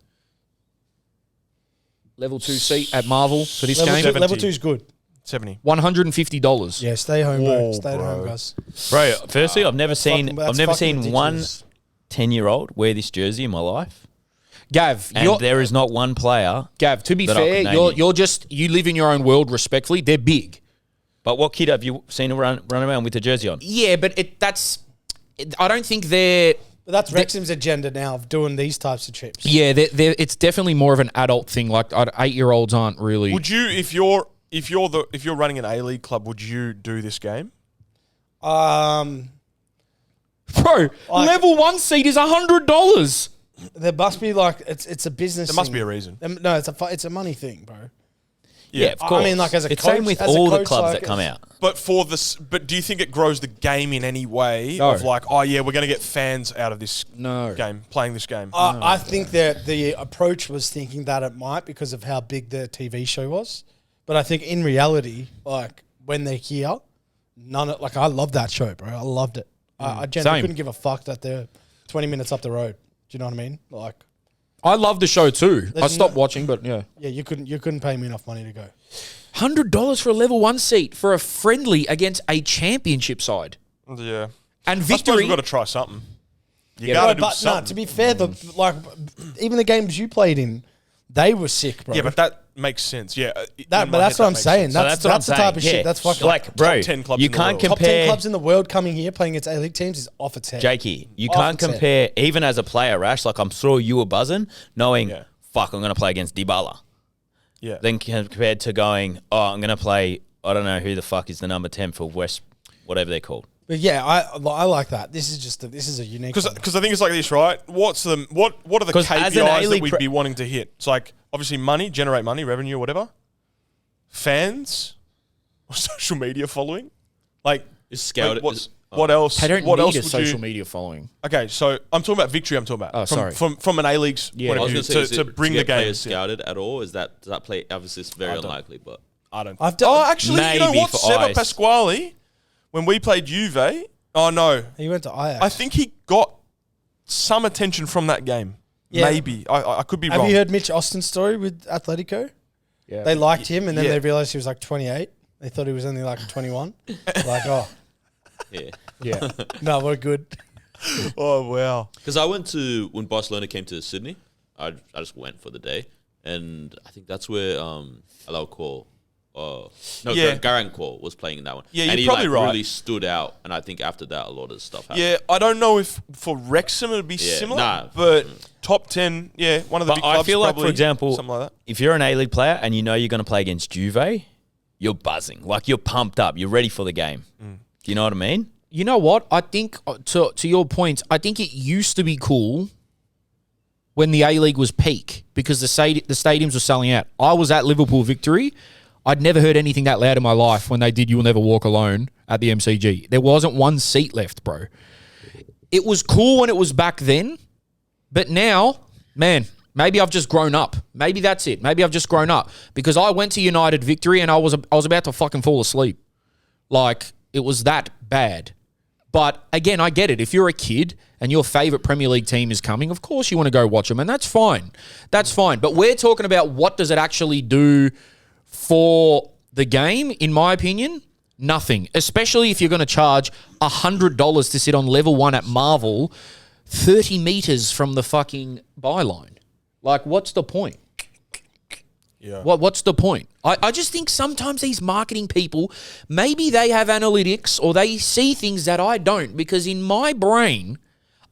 Level 2 seat at Marvel for this Level game. two, 70. level 2 is good. 70. $150. Yeah, stay home, bro. Whoa, Stay at home, bro. guys. Bro, firstly, I've never seen That's I've never fucking seen one ridiculous. 10-year-old wear this jersey in my life. Gav, And there is not one player. Gav, to be that I fair, could name you live in your own world respectfully. They're big. But what kid have you seen run around with the jersey on? Yeah, but I don't think they're. But that's Wrexham's agenda now of doing these types of trips. Yeah, it's definitely more of an adult thing. Like 8-year-olds aren't really. Would you, if you're running an A-League club, would you do this game? Bro, level 1 seat is $100. There must be like it's a business. There must thing. be a reason. No, it's a money thing, bro. Yeah, of course. I mean, like, as a it's coach- same with as a all the coach, clubs like, that come out. But do you think it grows the game in any way? No. Of like, oh yeah, we're going to get fans out of this No. game, playing this game. I think that the approach was thinking that it might because of how big the TV show was, but I think in reality, like when they're here, I love that show, bro. I loved it. I generally Same. couldn't give a fuck that they're 20 minutes up the road. Do you know what I mean? Like, I love the show too. I There's stopped no- watching, but yeah. yeah, you couldn't pay me enough money to go. $100 for a level 1 seat for a friendly against a championship side. Yeah. And I suppose victory. we've got to try something. You Yeah, got to No, do but something. to be fair, even the games you played in, they were sick, bro. Yeah, but makes sense. Yeah, But that's what I'm saying. So That's what I'm the type of saying. shit. That's fucking like, bro. top 10 clubs You in the can't world. top 10 compare. clubs in the world coming here playing against A-League teams is off its head. Jakey, you Off can't its head. compare, even as a player, Rash, like I'm sure you were buzzing, knowing, Yeah. fuck, I'm going to play against Dybala. Yeah. Then compared to going, oh, I'm going to play, I don't know who the fuck is the number 10 for West, whatever they're called. But yeah, I like that. This is a unique one. Because I think it's like this, right? What are the 'Cause as an KPIs that A-League we'd be wanting to hit? It's like obviously money, generate money, revenue, whatever. Fans, or social media following, like Is scouted. what else? They don't what need else a would social you? media following. Okay, so I'm talking about victory. I'm talking about. Oh, sorry. From an A-League's point I of was view going to say, to bring the get players games. scouted at all? Does that play? Obviously, it's very I don't. unlikely, but I don't. I've done- actually, you know Maybe what? for Seba ice. Pasquale, when we played Juve, oh no, He went to Ajax. I think he got some attention from that game. Yeah. Maybe I could be Have wrong. you heard Mitch Austin's story with Atletico? Yeah. They liked him, and then Yeah. they realized he was like 28. They thought he was only like 21. Like, oh, yeah. Yeah. no, we're good. Oh wow. Because I went to when Barcelona came to Sydney, I just went for the day, and I think that's where Alao Cole, Yeah. Garang Cole was playing in that one. Yeah, and you're he probably right. really stood out, and I think after that a lot of stuff happened. Yeah, I don't know if for Wrexham it would be Yeah, similar, nah. but top 10, yeah, one of the But big clubs. I feel like, for probably, example, something like that. if you're an A-League player and you know you're going to play against Juve, you're buzzing. Like, you're pumped up. You're ready for the game. Do you know what I mean? You know what? I think, to your point, I think it used to be cool when the A-League was peak because the stadiums were selling out. I was at Liverpool Victory. I'd never heard anything that loud in my life when they did You'll Never Walk Alone at the MCG. There wasn't one seat left, bro. It was cool when it was back then, but now, man, maybe I've just grown up. Maybe that's it. Maybe I've just grown up because I went to United Victory and I was about to fucking fall asleep. Like, it was that bad. But again, I get it. If you're a kid and your favorite Premier League team is coming, of course you want to go watch them, and that's fine. That's fine. But we're talking about what does it actually do for the game, in my opinion. Nothing. Especially if you're going to charge $100 to sit on level 1 at Marvel 30 meters from the fucking byline. Like, what's the point? Yeah. What's the point? I just think sometimes these marketing people, maybe they have analytics or they see things that I don't, because in my brain,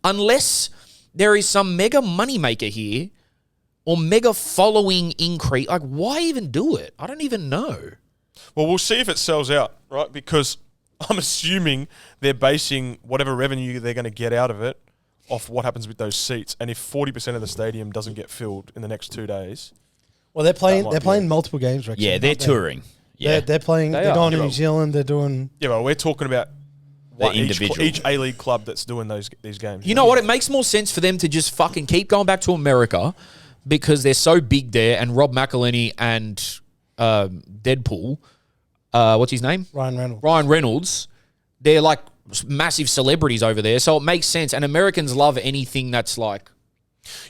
unless there is some mega moneymaker here or mega following increase, like, why even do it? I don't even know. Well, we'll see if it sells out, right? Because I'm assuming they're basing whatever revenue they're going to get out of it off what happens with those seats. And if 40% of the stadium doesn't get filled in the next 2 days, Well, they're playing. might They're be playing multiple games. Wrexham, Yeah, they're aren't they? touring. Yeah. They're playing. They They're are. going to Yeah, New well- Zealand. They're doing. yeah, well, we're talking about what, individual. each A-League club that's doing these games. You know what? It makes more sense for them to just fucking keep going back to America because they're so big there, and Rob McElhenney and Deadpool, what's his name? Ryan Reynolds. They're like massive celebrities over there, so it makes sense. And Americans love anything that's like,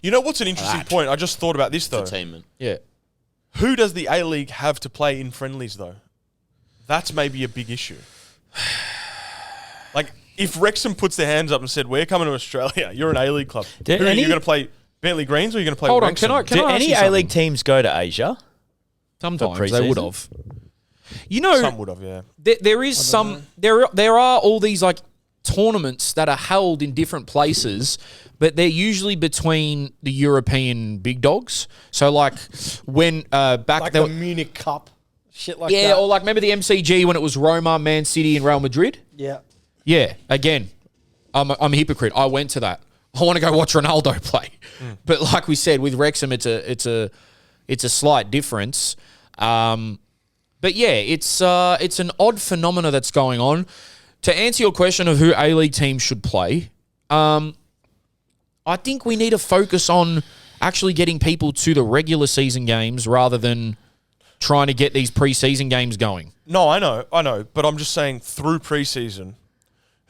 You know what's an interesting point? I just thought about this, though. Entertainment. yeah. Who does the A-League have to play in friendlies, though? That's maybe a big issue. Like, if Wrexham puts their hands up and said, we're coming to Australia, you're an A-League club. Do Who are any- you going to play Bentley Greens or are you going to play Hold on, Wrexham? can I Do ask any you something? A-League teams go to Asia? Sometimes For they would pre-season? have. You know, Some would have, yeah. there is some there are all these like tournaments that are held in different places, but they're usually between the European big dogs. So like when back Like there, the Munich Cup, shit like yeah, that. or like remember the MCG when it was Roma, Man City, and Real Madrid. Yeah. Yeah, again, I'm a hypocrite. I went to that. I want to go watch Ronaldo play, but like we said with Wrexham, it's a slight difference. But yeah, it's an odd phenomena that's going on. To answer your question of who A-League teams should play, I think we need to focus on actually getting people to the regular season games rather than trying to get these preseason games going. No, I know. But I'm just saying through preseason,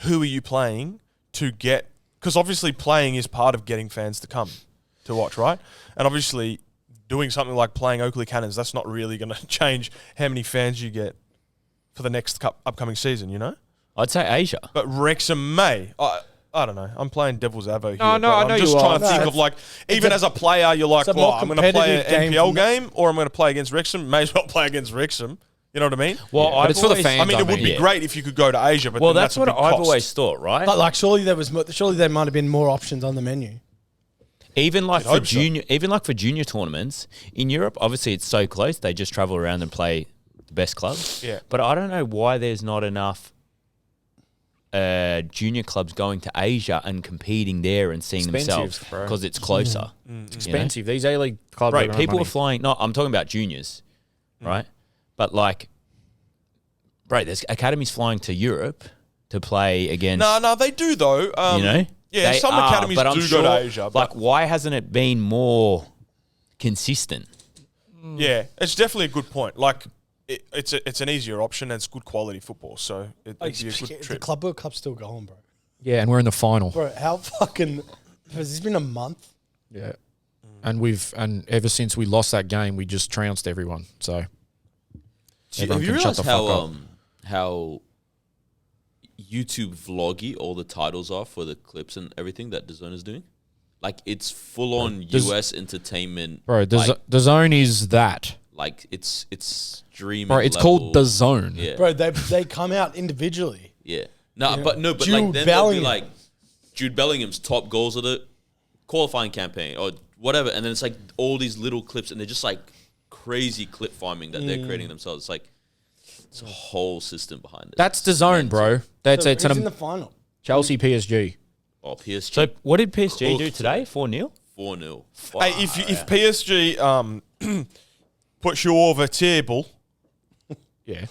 who are you playing to get... Because obviously playing is part of getting fans to come to watch, right? And obviously doing something like playing Oakley Cannons, that's not really going to change how many fans you get for the next upcoming season, you know? I'd say Asia. But Wrexham may. I don't know. I'm playing devil's avo here. No, but I I'm know just you trying are. to think No, of like, even as a player, you're like, it's a more well, I'm going to play an competitive game NPL from that. game or I'm going to play against Wrexham. May as well play against Wrexham. You know what I mean? Well, but it's for the fans. I mean, it would be Yeah. great if you could go to Asia, but Well, then that's a what big I've cost. always thought, right? But like, surely there might have been more options on the menu. Even like hope so. for junior tournaments in Europe, obviously it's so close. They just travel around and play the best clubs. Yeah. But I don't know why there's not enough junior clubs going to Asia and competing there and seeing Expensive, themselves bro. because it's closer. Expensive. These A-League clubs Right? don't have People money. are flying. No, I'm talking about juniors, right? But like, right? There's academies flying to Europe to play against. No, they do though. You know. Yeah, They some are, academies but I'm do sure, go to Asia. But Like, why hasn't it been more consistent? yeah, it's definitely a good point. Like, it's an easier option and it's good quality football. So it'd be a good The trip. Club World Cup's still going, bro. Yeah, and we're in the final. Bro, how fucking has this been a month? Yeah. And ever since we lost that game, we just trounced everyone. So Have everyone you can shut realized the fuck up. how YouTube vloggy all the titles are for the clips and everything that DAZN is doing? Like, it's full on US entertainment. Bro, the zone is that. Like it's dream. Bro, it's called the zone. Yeah, Bro, they come out individually. yeah. No, but like Jude then they'll be Bellingham. like Jude Bellingham's top goals of the qualifying campaign or whatever, and then it's like all these little clips, and they're just like crazy clip farming that they're creating themselves. It's like it's a whole system behind it. That's the zone, bro. That's So it's who's in an the final? Chelsea PSG. Oh, PSG. So, what did PSG do Cooked. today? 4-0. 4-0. Hey, if PSG puts you over table, Yeah.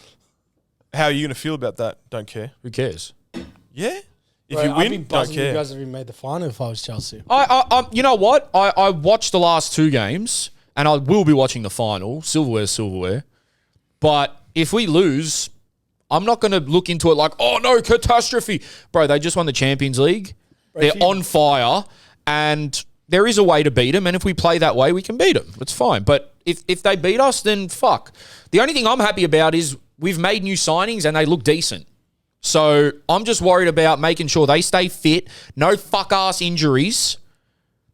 how are you going to feel about that? Don't care. Who cares? Yeah. If Bro, you I'd be win, don't buzzing you care. guys have even made the final if I was Chelsea. You know what? I watched the last two games, and I will be watching the final. Silverware. But if we lose, I'm not going to look into it like, oh no, catastrophe. Bro, they just won the Champions League. They're on fire, and there is a way to beat them. And if we play that way, we can beat them. It's fine. But if they beat us, then fuck. The only thing I'm happy about is we've made new signings, and they look decent. So I'm just worried about making sure they stay fit, no fuck-ass injuries,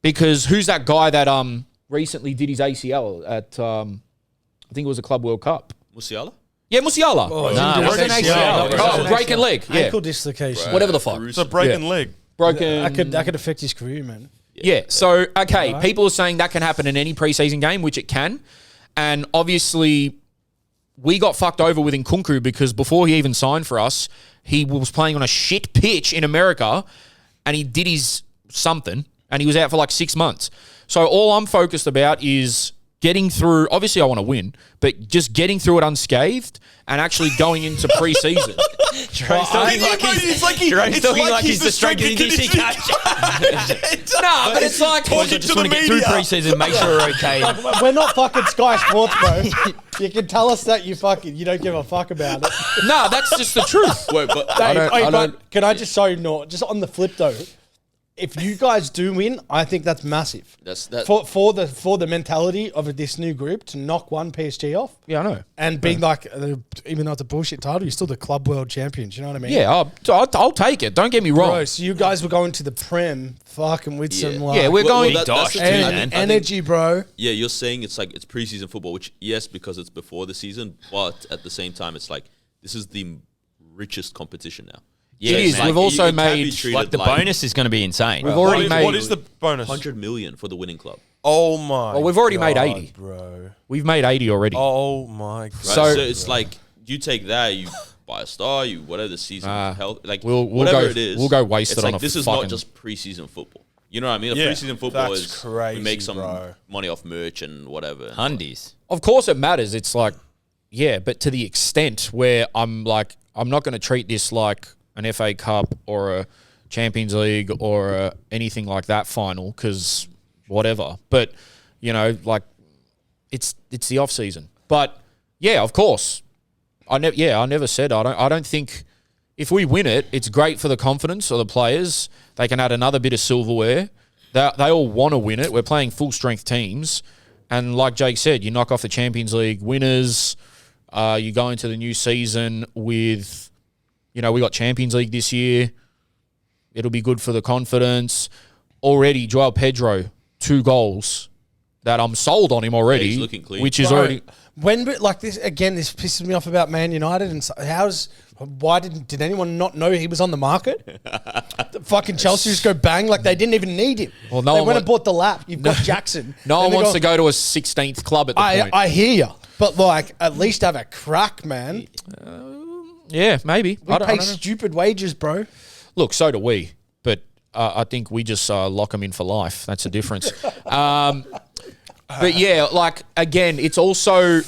because who's that guy that recently did his ACL at, I think it was a Club World Cup? Musiala? Yeah, Musiala. Nah, It was an ACL. Oh, breaking leg. Yeah, Ankle dislocation. whatever the fuck. It's a breaking Yeah. leg. Broken. That could affect his career, man. Yeah. So, okay, people are saying that can happen in any preseason game, which it can. And obviously, we got fucked over with Nkunku because before he even signed for us, he was playing on a shit pitch in America and he did his something and he was out for like 6 months. So all I'm focused about is getting through. Obviously, I want to win, but just getting through it unscathed and actually going into preseason. It's like he's the strength and conditioning coach. No, but it's like Talking I to just the want to get through media. preseason, make sure we're okay. We're not fucking Sky Sports, bro. You can tell us that you don't give a fuck about it. no, that's just the truth. Wait, but But can I just show no? Just on the flip though, if you guys do win, I think that's massive. that's that. For the mentality of this new group to knock one PSG off Yeah, I know. and being like, even though it's a bullshit title, you're still the club world champions. You know what I mean? Yeah, I'll take it. Don't get me wrong. Bro, so you guys were going to the Prem, fucking with some like Yeah, we're going. that's the thing. I think- energy, bro. Yeah, you're saying it's like it's preseason football, which yes, because it's before the season, but at the same time, it's like this is the richest competition now. It is. Like, We've also it can be made- treated Like the bonus is going to be insane. We've already made. What is the bonus? 100 million for the winning club. Oh my. Well, we've already made God, 80. bro. We've made 80 already. Oh my god. Right? So- So it's like you take that, you buy a star, you whatever the season health, like we'll whatever go- it is. we'll go wasted it's on like a this is fucking- not just preseason football. You know what I mean? Yeah, Preseason football that's is crazy, we make some bro. money off merch and whatever. Undies. Of course it matters. It's like, yeah, but to the extent where I'm not going to treat this like an FA Cup or a Champions League or anything like that final because whatever. But, you know, like it's the off season. But yeah, of course. I never said I don't think if we win it, it's great for the confidence of the players. They can add another bit of silverware. They all want to win it. We're playing full strength teams. And like Jake said, you knock off the Champions League winners. You go into the new season with, you know, we got Champions League this year. It'll be good for the confidence. Already, Joao Pedro, 2 goals that I'm sold on him already. Yeah, he's looking clean. Which is Bro, already... When like this again, this pisses me off about Man United. And why did anyone not know he was on the market? Fucking Chelsea just go bang like they didn't even need him. Well, no they one went wa- and bought the lap. You've got Jackson. No Then one they wants go- to go to a 16th club at the point. I hear you, but like at least have a crack, man. Yeah, maybe. We I don't pay know. stupid wages, bro. Look, so do we. But I think we just lock them in for life. That's the difference. But yeah, like, again, it's also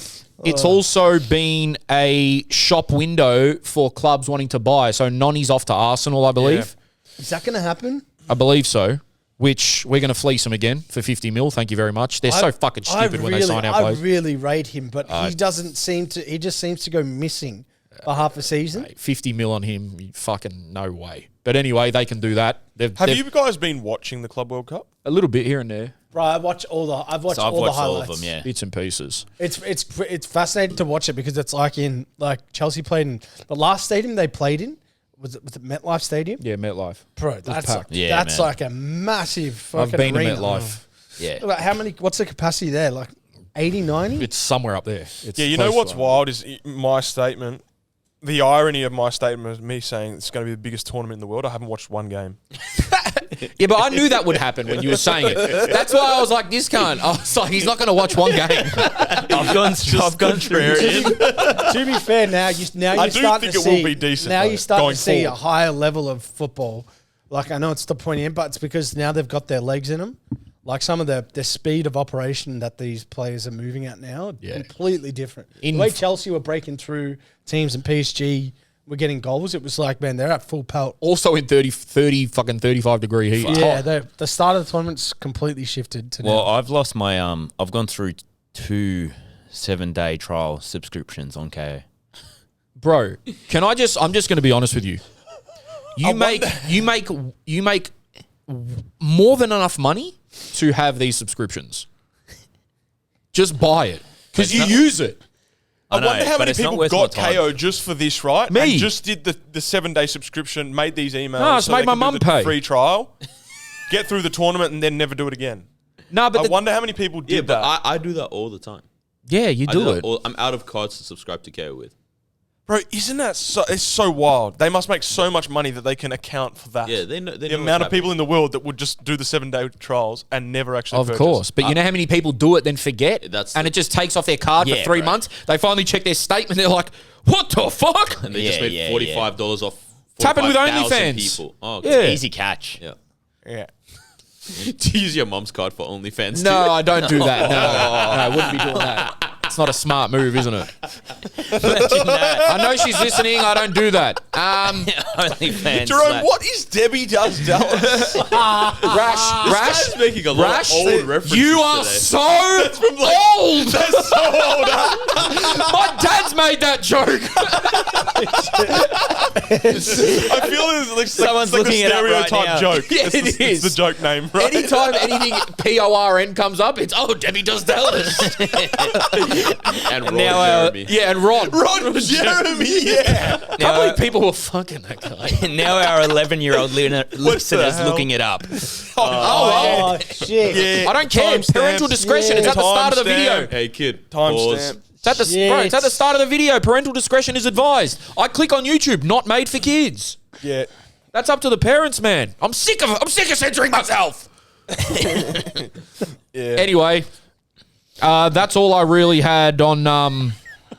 been a shop window for clubs wanting to buy. So Noni's off to Arsenal, I believe. Is that going to happen? I believe so. Which we're going to fleece them again for 50 mil. Thank you very much. They're so fucking stupid when they sign our I players. really rate him, but he doesn't seem to. He just seems to go missing for half a season. 50 mil on him, fucking no way. But anyway, they can do that. Have you guys been watching the Club World Cup? A little bit here and there, Bro, I've watched all the So I've all the watched all highlights. of them, yeah. bits and pieces. It's fascinating to watch it because it's like Chelsea played in the last stadium they played in. Was it MetLife Stadium? Yeah, MetLife. Bro, that's packed. Yeah, man. like a massive fucking I've been arena. to MetLife. Yeah. Like, how many? What's the capacity there? Like 80, 90? It's somewhere up there. It's Yeah, you know close what's to- wild is my statement. The irony of my statement is me saying it's going to be the biggest tournament in the world. I haven't watched one game. Yeah, but I knew that would happen when you were saying it. That's why I was like, this cunt. I was like, he's not going to watch one game. I've gone through. To be fair, now you're I do starting think to it see. will be decent, Now though, you're starting going to see forward. a higher level of football. Like I know it's the point in, but it's because now they've got their legs in them. Like some of the speed of operation that these players are moving at now, completely different. The way Chelsea were breaking through teams and PSG were getting goals, it was like, man, they're at full pelt. Also in 30 fucking 35 degree heat. It's Yeah, hot. the start of the tournament's completely shifted to Well, now. I've lost my I've gone through 2 7-day trial subscriptions on KO. Bro, I'm just going to be honest with you. You make more than enough money to have these subscriptions. Just buy it because you use it. I know, wonder how but many it's not people worth got my time. KO just for this, right? Me. And just did the 7-day subscription, made these emails. No, it's so made they my could do mum the pay. free trial, get through the tournament, and then never do it again. No, but I wonder how many people did Yeah, but that. I do that all the time. yeah, you I do that it. all- I'm out of cards to subscribe to KO with. Bro, isn't that so? It's so wild. They must make so much money that they can account for that. Yeah, they know. They The know amount what's of people in the world that would just do the 7-day trials and never actually Of purchase. course. But you know how many people do it, then forget? And it just takes off their card for Yeah, 3 bro. months. They finally check their statement. They're like, what the fuck? And they just made $45 off. It's happened with 45,000 OnlyFans. people. Oh, Yeah. okay. Easy catch. Yeah. Yeah. Do you use your mom's card for OnlyFans? No, too? I don't do that. No, I wouldn't be doing that. It's not a smart move, isn't it? I know she's listening. I don't do that. OnlyFans. Jerome, what is Debbie Does Dallas? Rash, He's making a lot Rash, of old references you are today. so old. That's so old. My dad's made that joke. I feel it's Someone's like looking the it up right stereotype now. joke. Yeah, it's it It's the is. joke name, right? Anytime anything PORN comes up, it's, oh, Debbie Does Dallas. And Ron Now, Jeremy. Yeah, and Ron. Ron Jeremy, yeah. I can't believe people were fucking that guy. Now our 11-year-old listener's hell? looking it up. Oh, shit. Yeah. I don't care. Timestamps. Parental discretion. It's at the start of the video. Hey, kid. Pause. Timestamp. It's at the bro, it's at the start of the video. Parental discretion is advised. I click on YouTube. Not made for kids. Yeah. That's up to the parents, man. I'm sick of censoring myself. Yeah. Anyway, that's all I really had on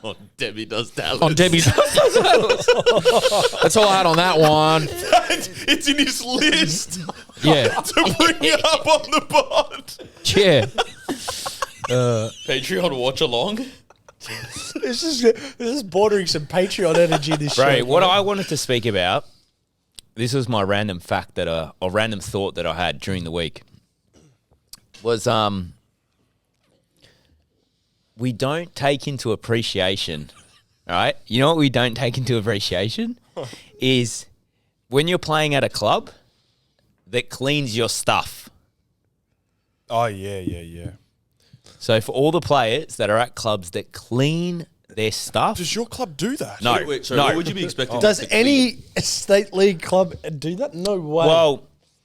Oh, Debbie Does Dallas. on Debbie's. That's all I had on that one. It's in his list Yeah, to bring it up on the pod. yeah. Patreon watch along. This is bordering some Patreon energy. This show. Right, what I wanted to speak about, this was my random fact that or random thought that I had during the week, was we don't take into appreciation, right? You know what we don't take into appreciation is when you're playing at a club that cleans your stuff. Oh, yeah. So for all the players that are at clubs that clean their stuff. Does your club do that? No. Wait, so no. what would you be expecting? Does to be any state league club do that? No way. Well,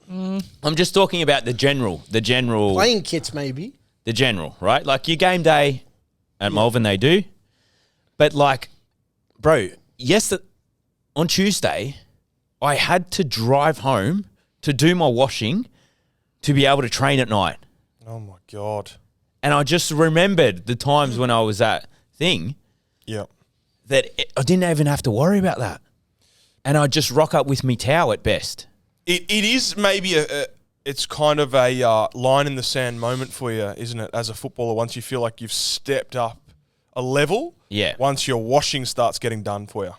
I'm just talking about the general, Playing kits, maybe. right? Like your game day at Malvern, they do. But like, bro, on Tuesday, I had to drive home to do my washing to be able to train at night. Oh my God. And I just remembered the times when I was at thing Yeah. that I didn't even have to worry about that. And I'd just rock up with me towel at best. It is maybe it's kind of a line in the sand moment for you, isn't it? As a footballer, once you feel like you've stepped up a level, Yeah. once your washing starts getting done for you.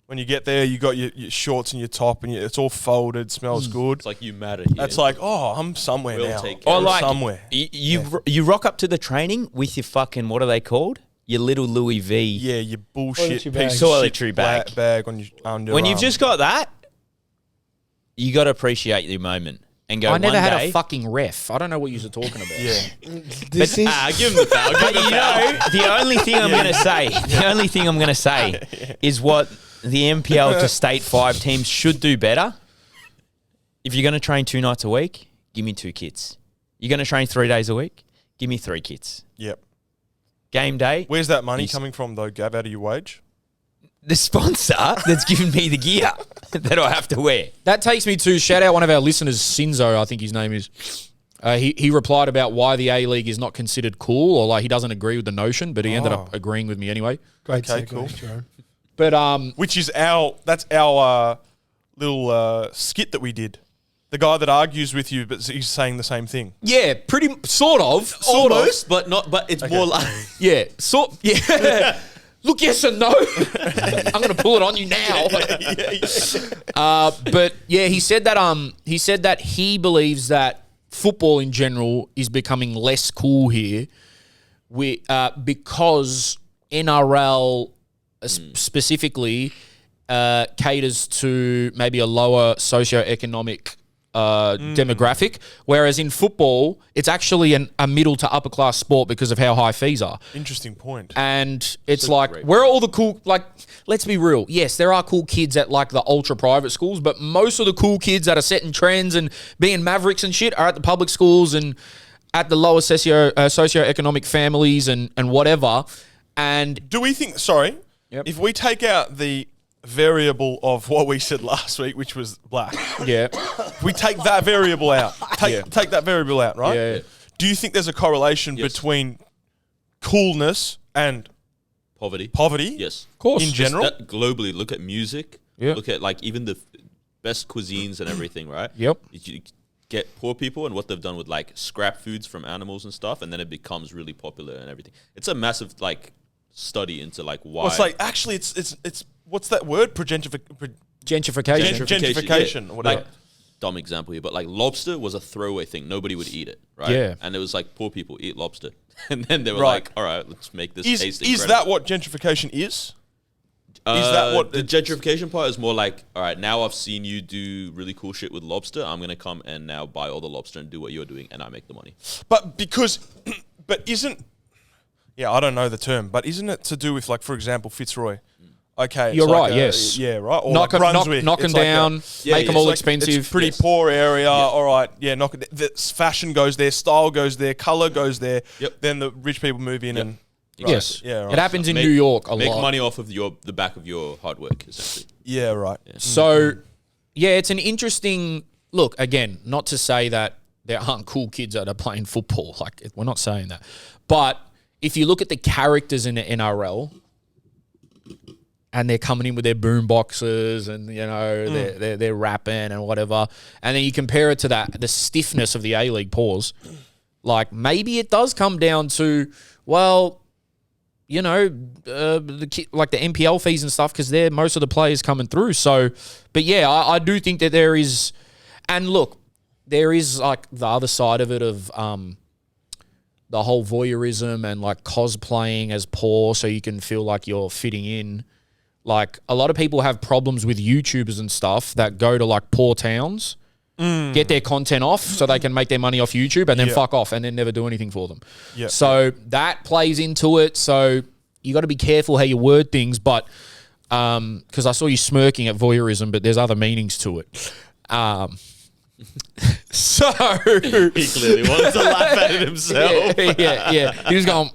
When you get there, you got your shorts and your top, and it's all folded, smells good. It's like you matter here. That's like, oh, I'm somewhere We'll now. take care Or of like somewhere. you rock up to the training with your fucking, what are they called? Your little Louis V. Yeah, your bullshit Toiletry bag. piece of Toiletry shit bag. bag on your underarm. When you've just got that, you got to appreciate the moment and go. I never one had day, a fucking ref. I don't know what you're talking about. Yeah. This is give him the foul. Give him But the you foul. know, the only thing I'm going to say, is what the NPL to state 5 teams should do better. If you're going to train 2 nights a week, give me 2 kits. You're going to train 3 days a week, give me 3 kits. Yep. Game day, Where's that money Yes. coming from, though, Gav, out of your wage? the sponsor that's given me the gear that I have to wear. That takes me to shout out one of our listeners, Sinzo, I think his name is. He replied about why the A-League is not considered cool, or like he doesn't agree with the notion, but he ended up agreeing with me anyway. great. Okay, segue, cool. Jerome. But Which is that's our little skit that we did. The guy that argues with you, but he's saying the same thing. yeah, pretty sort of, Almost, but not. But it's more like yeah, yeah. Look, yes and no. I'm going to pull it on you now. But yeah, he said that he believes that football in general is becoming less cool here, because NRL specifically caters to maybe a lower socioeconomic demographic, whereas in football, it's actually a middle to upper class sport because of how high fees are. Interesting point. And it's a like, great where are all the cool, like, let's be real. Yes, there are cool kids at like the ultra private schools, but most of the cool kids that are setting trends and being mavericks and shit are at the public schools and at the lower socioeconomic families and whatever. And Do we think, sorry, Yep. if we take out the variable of what we said last week, which was black, yeah, if we take that variable out, take that variable out, right? yeah. Do you think there's a correlation Yes. between coolness and poverty. poverty? Yes. Of course. In general? That globally, look at music. Yeah. Look at like even the best cuisines and everything, right? Yep. You get poor people and what they've done with like scrap foods from animals and stuff, and then it becomes really popular and everything. It's a massive like study into like why. Well, it's like, actually, it's what's that word? Gentrification. Gentrification, or whatever. Like, dumb example here, but like lobster was a throwaway thing. Nobody would eat it, right? Yeah. And it was like poor people eat lobster. And then they were Right. like, all right, let's make this Is taste is incredible. that what gentrification is? that what the it's- gentrification part is more like, all right, now I've seen you do really cool shit with lobster. I'm going to come and now buy all the lobster and do what you're doing, and I make the money. But because, but isn't, yeah, I don't know the term, but isn't it to do with, like, for example, Fitzroy? Okay, it's You're like right, yes. Yeah, right. Or Knock like 'em Brunswick. knock 'em It's like down, make 'em it's all like- expensive. It's a pretty Yes. poor area. All right, yeah, knock it. The fashion goes there, style goes there, color goes there. Yep. Then the rich people move in and. Right, Yes. Yeah. Right. It happens in Make- New York a Make lot. money off of the back of your hard work, essentially. Yeah. Right. So, yeah, it's an interesting look. Again, not to say that there aren't cool kids that are playing football. Like, we're not saying that. But if you look at the characters in the NRL, and they're coming in with their boom boxes and, you know, they're rapping and whatever, and then you compare it to the stiffness of the A-League pause, like, maybe it does come down to, well, you know, like the NPL fees and stuff, because they're most of the players coming through. So, but yeah, I do think that there is, and look, there is like the other side of it of the whole voyeurism and like cosplaying as poor so you can feel like you're fitting in. Like, a lot of people have problems with YouTubers and stuff that go to like poor towns, get their content off so they can make their money off YouTube and then Yeah. fuck off and then never do anything for them. Yeah. So that plays into it. So you got to be careful how you word things, but because I saw you smirking at voyeurism, but there's other meanings to it. So He clearly wants to laugh at it himself. yeah. He was going.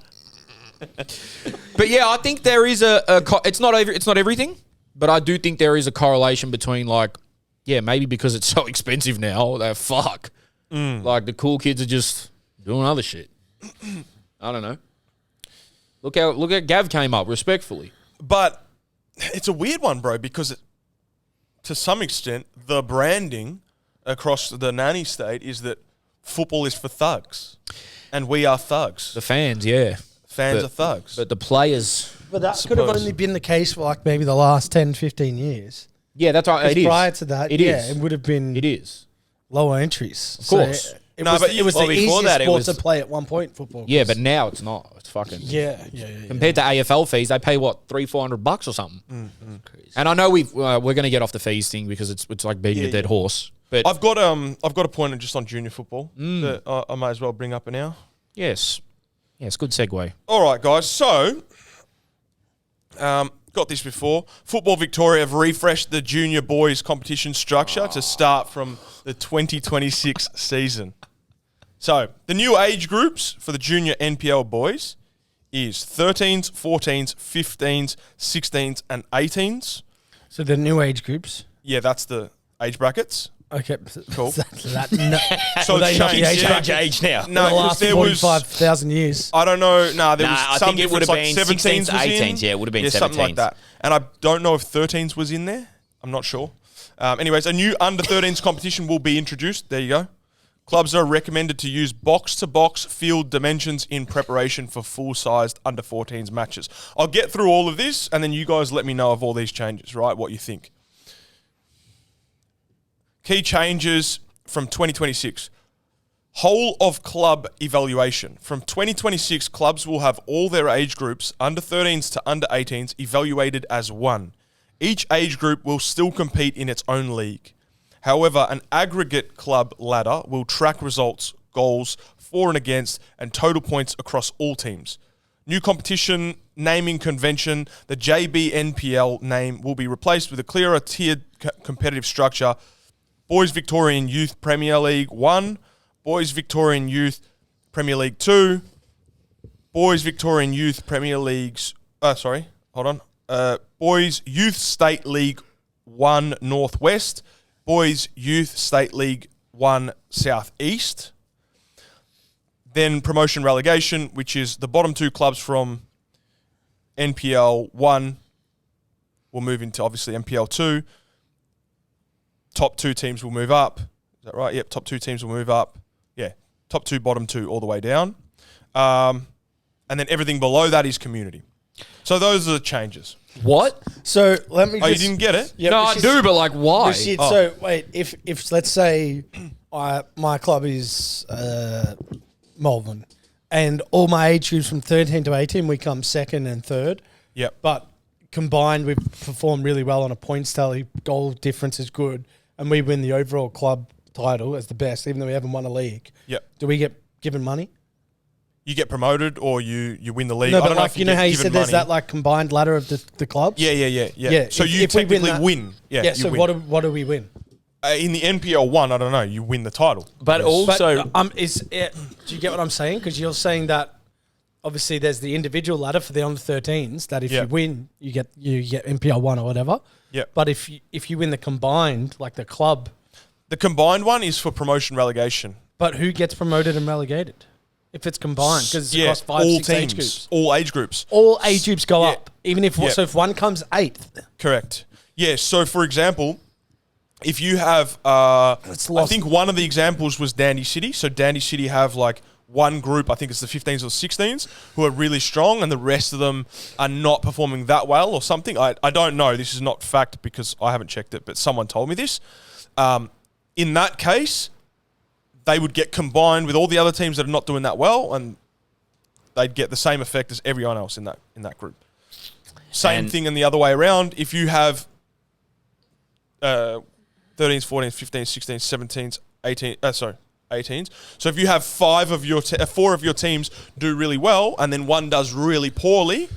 But yeah, I think there is it's not everything, but I do think there is a correlation between like, yeah, maybe because it's so expensive now, like the cool kids are just doing other shit. I don't know. Look how Gav came up respectfully. But it's a weird one, bro, because to some extent, the branding across the nanny state is that football is for thugs, and we are thugs. The fans, yeah. Fans are thugs. But the players... But that could have only been the case for like maybe the last 10, 15 years. Yeah, that's right. It is. Prior to that, it would have been It is. lower entries. Of course. It was the before easiest that, it sport was- to play at one point, football. Yeah, but now it's not. It's fucking... Yeah. Compared to AFL fees, they pay what, $300-400 or something. And I know we're going to get off the fees thing because it's like beating a dead horse. But I've got a point just on junior football that I might as well bring up now. yes, good segue. All right, guys. So, got this before. Football Victoria have refreshed the junior boys competition structure to start from the 2026 season. So, the new age groups for the Junior NPL boys is 13s, 14s, 15s, 16s, and 18s. So the new age groups. Yeah, that's the age brackets. Okay, Cool. So So they it's not the changed. age Yeah. age now. No, the 'cause last there was 45,000 years. I don't know. Nah, there was I some think it would have difference, been like 17s 16s, was in. 18s. Yeah, it would have been something like 17s. that. And I don't know if 13s was in there. I'm not sure. Anyways, a new under 13s competition will be introduced. There you go. Clubs are recommended to use box-to-box field dimensions in preparation for full-sized under 14s matches. I'll get through all of this, and then you guys let me know of all these changes, right? What you think. Key changes from 2026. Whole of club evaluation. From 2026, clubs will have all their age groups, under 13s to under 18s, evaluated as one. Each age group will still compete in its own league. However, an aggregate club ladder will track results, goals, for and against, and total points across all teams. New competition naming convention, the JBNPL name will be replaced with a clearer tiered competitive structure. Boys Victorian Youth Premier League 1, Boys Victorian Youth Premier League 2, Boys Victorian Youth Premier Leagues... Boys Youth State League 1 Northwest, Boys Youth State League 1 Southeast. Then promotion relegation, which is the bottom two clubs from NPL 1 will move into obviously NPL 2. Top two teams will move up. Is that right? Yep, top two teams will move up. Yeah, top two, bottom two, all the way down. And then everything below that is community. So those are the changes. What? So let me Oh, you just... didn't get it? Yeah, No, I do, but like, why? Rashid, So wait, if let's say my club is Malvern, and all my age groups from 13 to 18, we come second and third. Yep. But combined, we perform really well on a points tally. Goal difference is good, and we win the overall club title as the best, even though we haven't won a league. Yep. Do we get given money? You get promoted or you win the league. No, I but don't know like if you know get how you given said there's money. that like combined ladder of the clubs. Yeah. So if you we technically that- win. Yeah. you So win. what do we win? In the NPL 1, I don't know. You win the title. But also, do you get what I'm saying? Because you're saying that obviously there's the individual ladder for the under 13s that if Yeah. you win, you get NPL 1 or whatever. Yeah. But if you win the combined, like the club, The combined one is for promotion relegation. but who gets promoted and relegated? If it's combined, because it's Yeah, across 5, all 6 teams, age groups. all age groups. All age groups go Yeah. up, even if Yeah. so. If one comes 8th, Correct. Yeah. So, for example, if you have, I lost. think one of the examples was Dandy City. So Dandy City have like one group, I think it's the 15s or 16s, who are really strong, and the rest of them are not performing that well or something. I don't know. This is not fact because I haven't checked it, but someone told me this. In that case, they would get combined with all the other teams that are not doing that well, and they'd get the same effect as everyone else in that group. Same And- thing in the other way around. If you have 13s, 14s, 15s, 16s, 17s, 18s. So if you have 4 of your teams do really well, and then one does really poorly,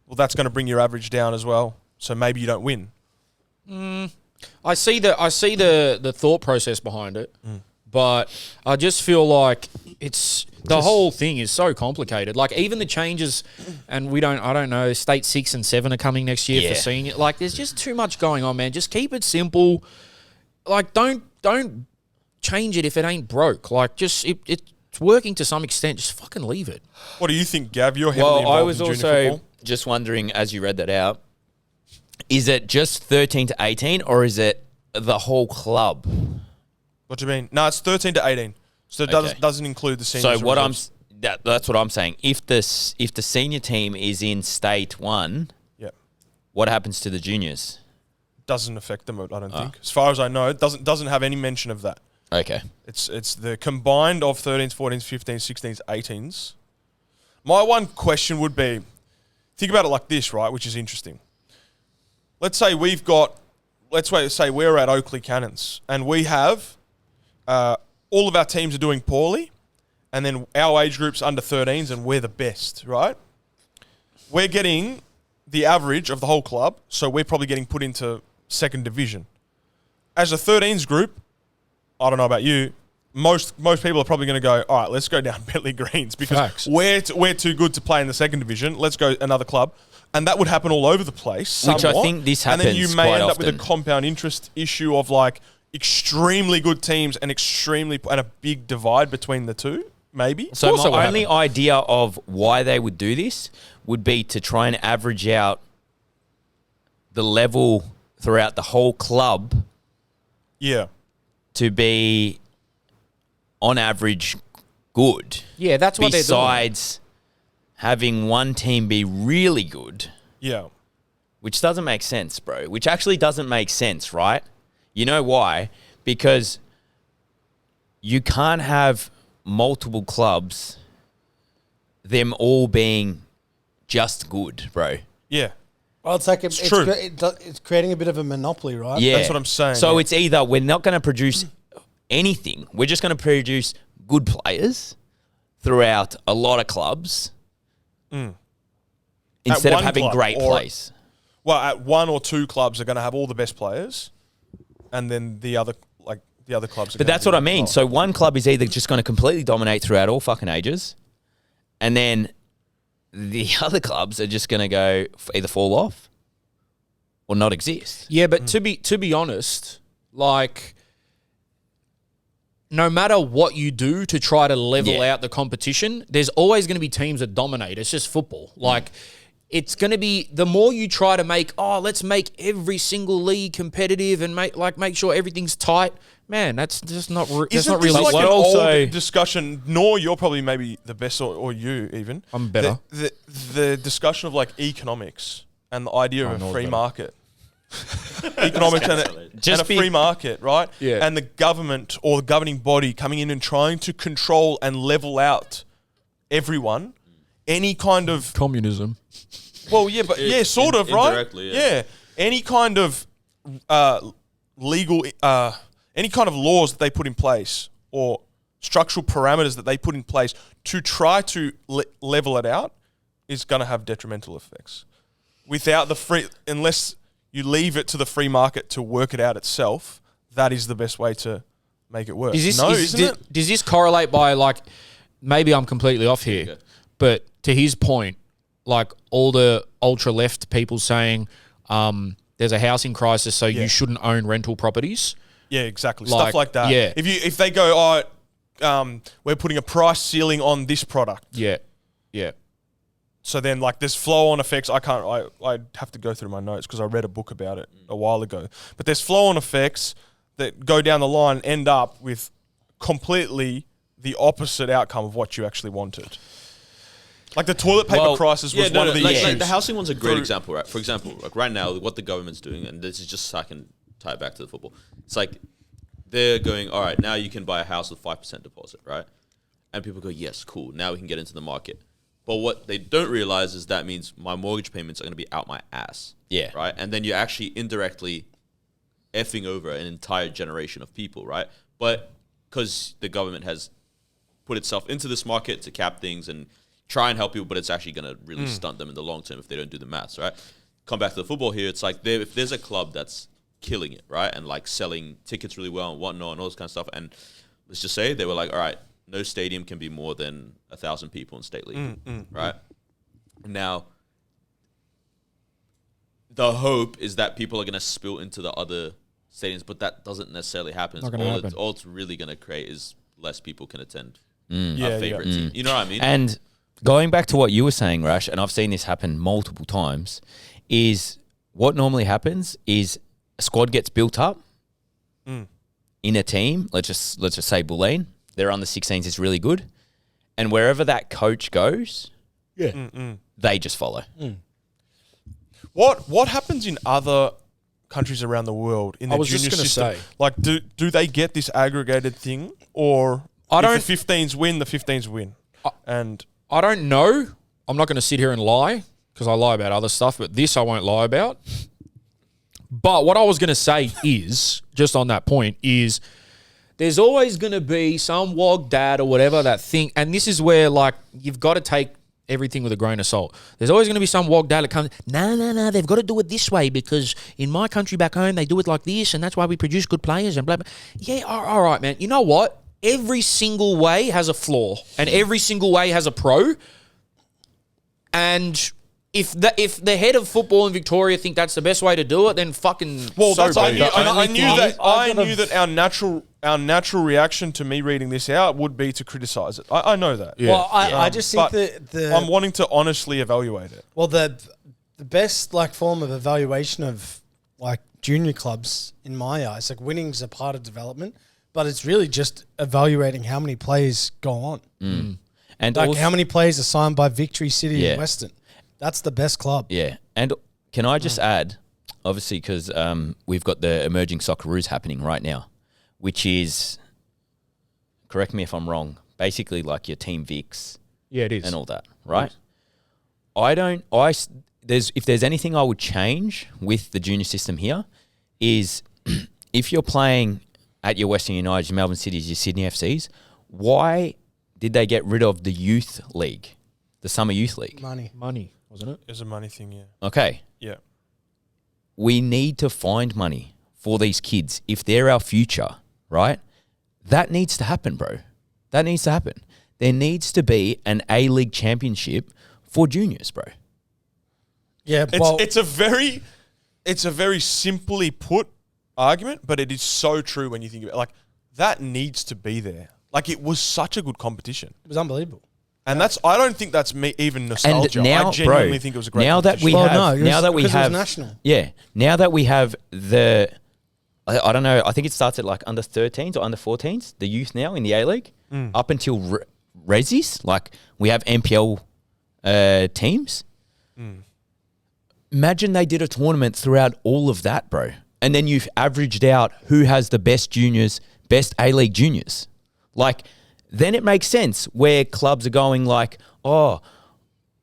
well, that's going to bring your average down as well. So maybe you don't win. I see the thought process behind it, but I just feel like the whole thing is so complicated. Like even the changes, and I don't know, state 6 and 7 are coming next year for senior. Like there's just too much going on, man. Just keep it simple. Like don't change it if it ain't broke. Like just it's working to some extent. Just fucking leave it. What do you think, Gav? You're heavily Well, I involved was in junior also football. just wondering, as you read that out, is it just 13 to 18 or is it the whole club? What do you mean? No, it's 13 to 18. So it doesn't include the seniors. So and what reserves. that's what I'm saying. If the senior team is in state 1, Yeah. what happens to the juniors? Doesn't affect them, I don't think. As far as I know, it doesn't have any mention of that. Okay. It's the combined of 13s, 14s, 15s, 16s, 18s. My one question would be, think about it like this, right, which is interesting. Let's say say we're at Oakley Cannons and we have all of our teams are doing poorly and then our age group's under 13s and we're the best, right? We're getting the average of the whole club, so we're probably getting put into second division. As a 13s group, I don't know about you, most people are probably going to go, all right, let's go down Bentley Greens because we're too good to play in the second division. Let's go another club. And that would happen all over the place. Which I somewhat. think this And then happens you may quite end up with a often. compound interest issue of like extremely good teams and a big divide between the two, maybe. So course that would my only idea of why they would do this would be to try and average out the level throughout the whole club Yeah. to be, on average, good. Yeah, that's what they're doing. Besides having one team be really good, Yeah. which doesn't make sense, bro. Which actually doesn't make sense, right? You know why? Because you can't have multiple clubs, them all being just good, bro. Yeah. Well, it's like true. it's creating a bit of a monopoly, right? Yeah. That's what I'm saying, So yeah. it's either we're not going to produce anything, we're just going to produce good players throughout a lot of clubs instead of one having club, great or- plays. Well, at one or two clubs are going to have all the best players, and then the other clubs are But that's what I mean. So one club is either just going to completely dominate throughout all fucking ages, and then the other clubs are just going to go either fall off or not exist. Yeah, but to be honest, like no matter what you do to try to level out the competition, there's always going to be teams that dominate. It's just football. Like it's going to be the more you try to let's make every single league competitive and make sure everything's tight. Man, that's just not that's Isn't not this really like What an also- old discussion? Nor you're probably maybe the best, or you even. I'm better. The discussion of like economics and the idea of a Nor's free better. market. Economics and a free market, right? Yeah. And the government or the governing body coming in and trying to control and level out everyone. Any kind of communism. Well, yeah, but yeah, sort of, right? indirectly, yeah. Any kind of legal, any kind of laws that they put in place or structural parameters that they put in place to try to level it out is going to have detrimental effects. Without unless you leave it to the free market to work it out itself, that is the best way to make it work. Isn't it? Does this correlate by maybe I'm completely off here, Okay. but to his point, like all the ultra left people saying there's a housing crisis, so you shouldn't own rental properties. Yeah, exactly. Like, Stuff like that. yeah. If they go, we're putting a price ceiling on this product. Yeah, yeah. So then, like, there's flow-on effects. I have to go through my notes because I read a book about it a while ago. But there's flow-on effects that go down the line, end up with completely the opposite outcome of what you actually wanted. Like the toilet paper crisis was one of the issues. Like the housing one's a great Through- example, right? For example, like right now, what the government's doing, and this is just so I can tie it back to the football. It's like they're going, all right, now you can buy a house with 5% deposit, right? And people go, yes, cool. Now we can get into the market. But what they don't realize is that means my mortgage payments are going to be out my ass. Yeah. Right? And then you're actually indirectly effing over an entire generation of people, right? But because the government has put itself into this market to cap things and try and help people, but it's actually going to really stunt them in the long term if they don't do the maths, right? Come back to the football here. It's like if there's a club that's killing it, right, and like selling tickets really well and whatnot and all this kind of stuff, and let's just say they were like, all right, no stadium can be more than 1,000 people in state league, right? Now, the hope is that people are going to spill into the other stadiums, but that doesn't necessarily happen. Not gonna happen. All it's really going to create is less people can attend Yeah, our favorite team. You know what I mean? And going back to what you were saying, Rash, and I've seen this happen multiple times, is what normally happens is a squad gets built up in a team. Let's just say Bulleen. Their under 16s is really good, and wherever that coach goes, they just follow. What happens in other countries around the world in the was junior just gonna system? say. Like, do they get this aggregated thing, or if the 15s win, the 15s win? And I don't know. I'm not going to sit here and lie because I lie about other stuff, but this I won't lie about. But what I was going to say is, just on that point, is there's always going to be some wog dad or whatever that thing, and this is where, like, you've got to take everything with a grain of salt. There's always going to be some wog dad that comes, no, they've got to do it this way because in my country back home, they do it like this, and that's why we produce good players and blah, blah. Yeah, all right, man. You know what? Every single way has a flaw, and every single way has a pro. And if the head of football in Victoria think that's the best way to do it, then fucking I knew that our natural reaction to me reading this out would be to criticize it. I know that. Yeah. Well, I just think that I'm wanting to honestly evaluate it. well the best like form of evaluation of like junior clubs in my eyes, like winning's a part of development, but it's really just evaluating how many players go on. And Like also, how many players are signed by Victory City Yeah. and Western. That's the best club. yeah. And can I just add, obviously, because we've got the emerging Socceroos happening right now, which is, correct me if I'm wrong, basically like your Team Vics Yeah, it is. and all that, right? If there's anything I would change with the junior system here is if you're playing at your Western United, your Melbourne Cities, your Sydney FCs, why did they get rid of the youth league, the summer youth league? Money. Wasn't it? It's a money thing, yeah. Okay. Yeah. We need to find money for these kids. If they're our future, right? That needs to happen, bro. That needs to happen. There needs to be an A-League championship for juniors, bro. Yeah, well, It's a very simply put argument, but it is so true when you think about it. Like, that needs to be there. Like, it was such a good competition. it was unbelievable. And I don't think that's me even nostalgia. now, I genuinely bro, think it was a great now that competition. we Well, have, no, it was- now that we because it was have, national. yeah, now that we have I don't know, I think it starts at like under 13s or under 14s, the youth now in the A-League, up until Resis, like we have NPL teams. Imagine they did a tournament throughout all of that, bro. And then you've averaged out who has the best juniors, best A-League juniors. Like, then it makes sense where clubs are going like, oh,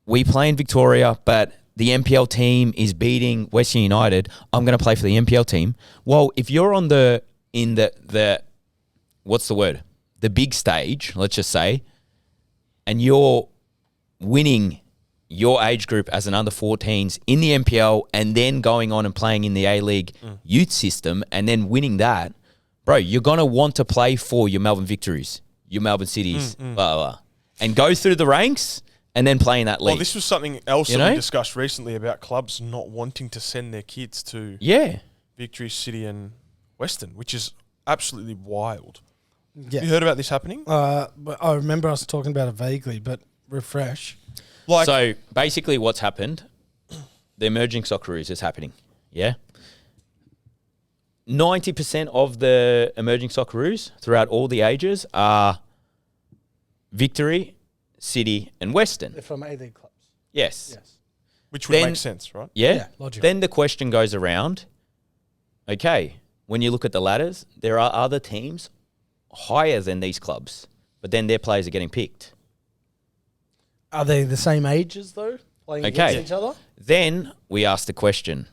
we play in Victoria, but the NPL team is beating Western United. I'm going to play for the NPL team. Well, if you're in the what's the word? The big stage, let's just say, and you're winning your age group as an under 14s in the NPL and then going on and playing in the A-League youth system and then winning that, bro, you're going to want to play for your Melbourne Victories, your Melbourne Cities, blah, blah, blah, and go through the ranks and then play in that league. Well, this was something else You that we know? discussed recently about clubs not wanting to send their kids to Yeah. Victory City and Western, which is absolutely wild. Yeah. You heard about this happening? But I remember us talking about it vaguely, but refresh. Like, So basically what's happened, the emerging Socceroos is happening, yeah? 90% of the emerging Socceroos throughout all the ages are Victory, City and Western. They're from A-League clubs. Yes. Yes. which would then- make sense, right? Yeah? Yeah, logical. Then the question goes around, okay, when you look at the ladders, there are other teams higher than these clubs, but then their players are getting picked. Are they the same ages though? Playing Okay. against each other? Then we ask the question,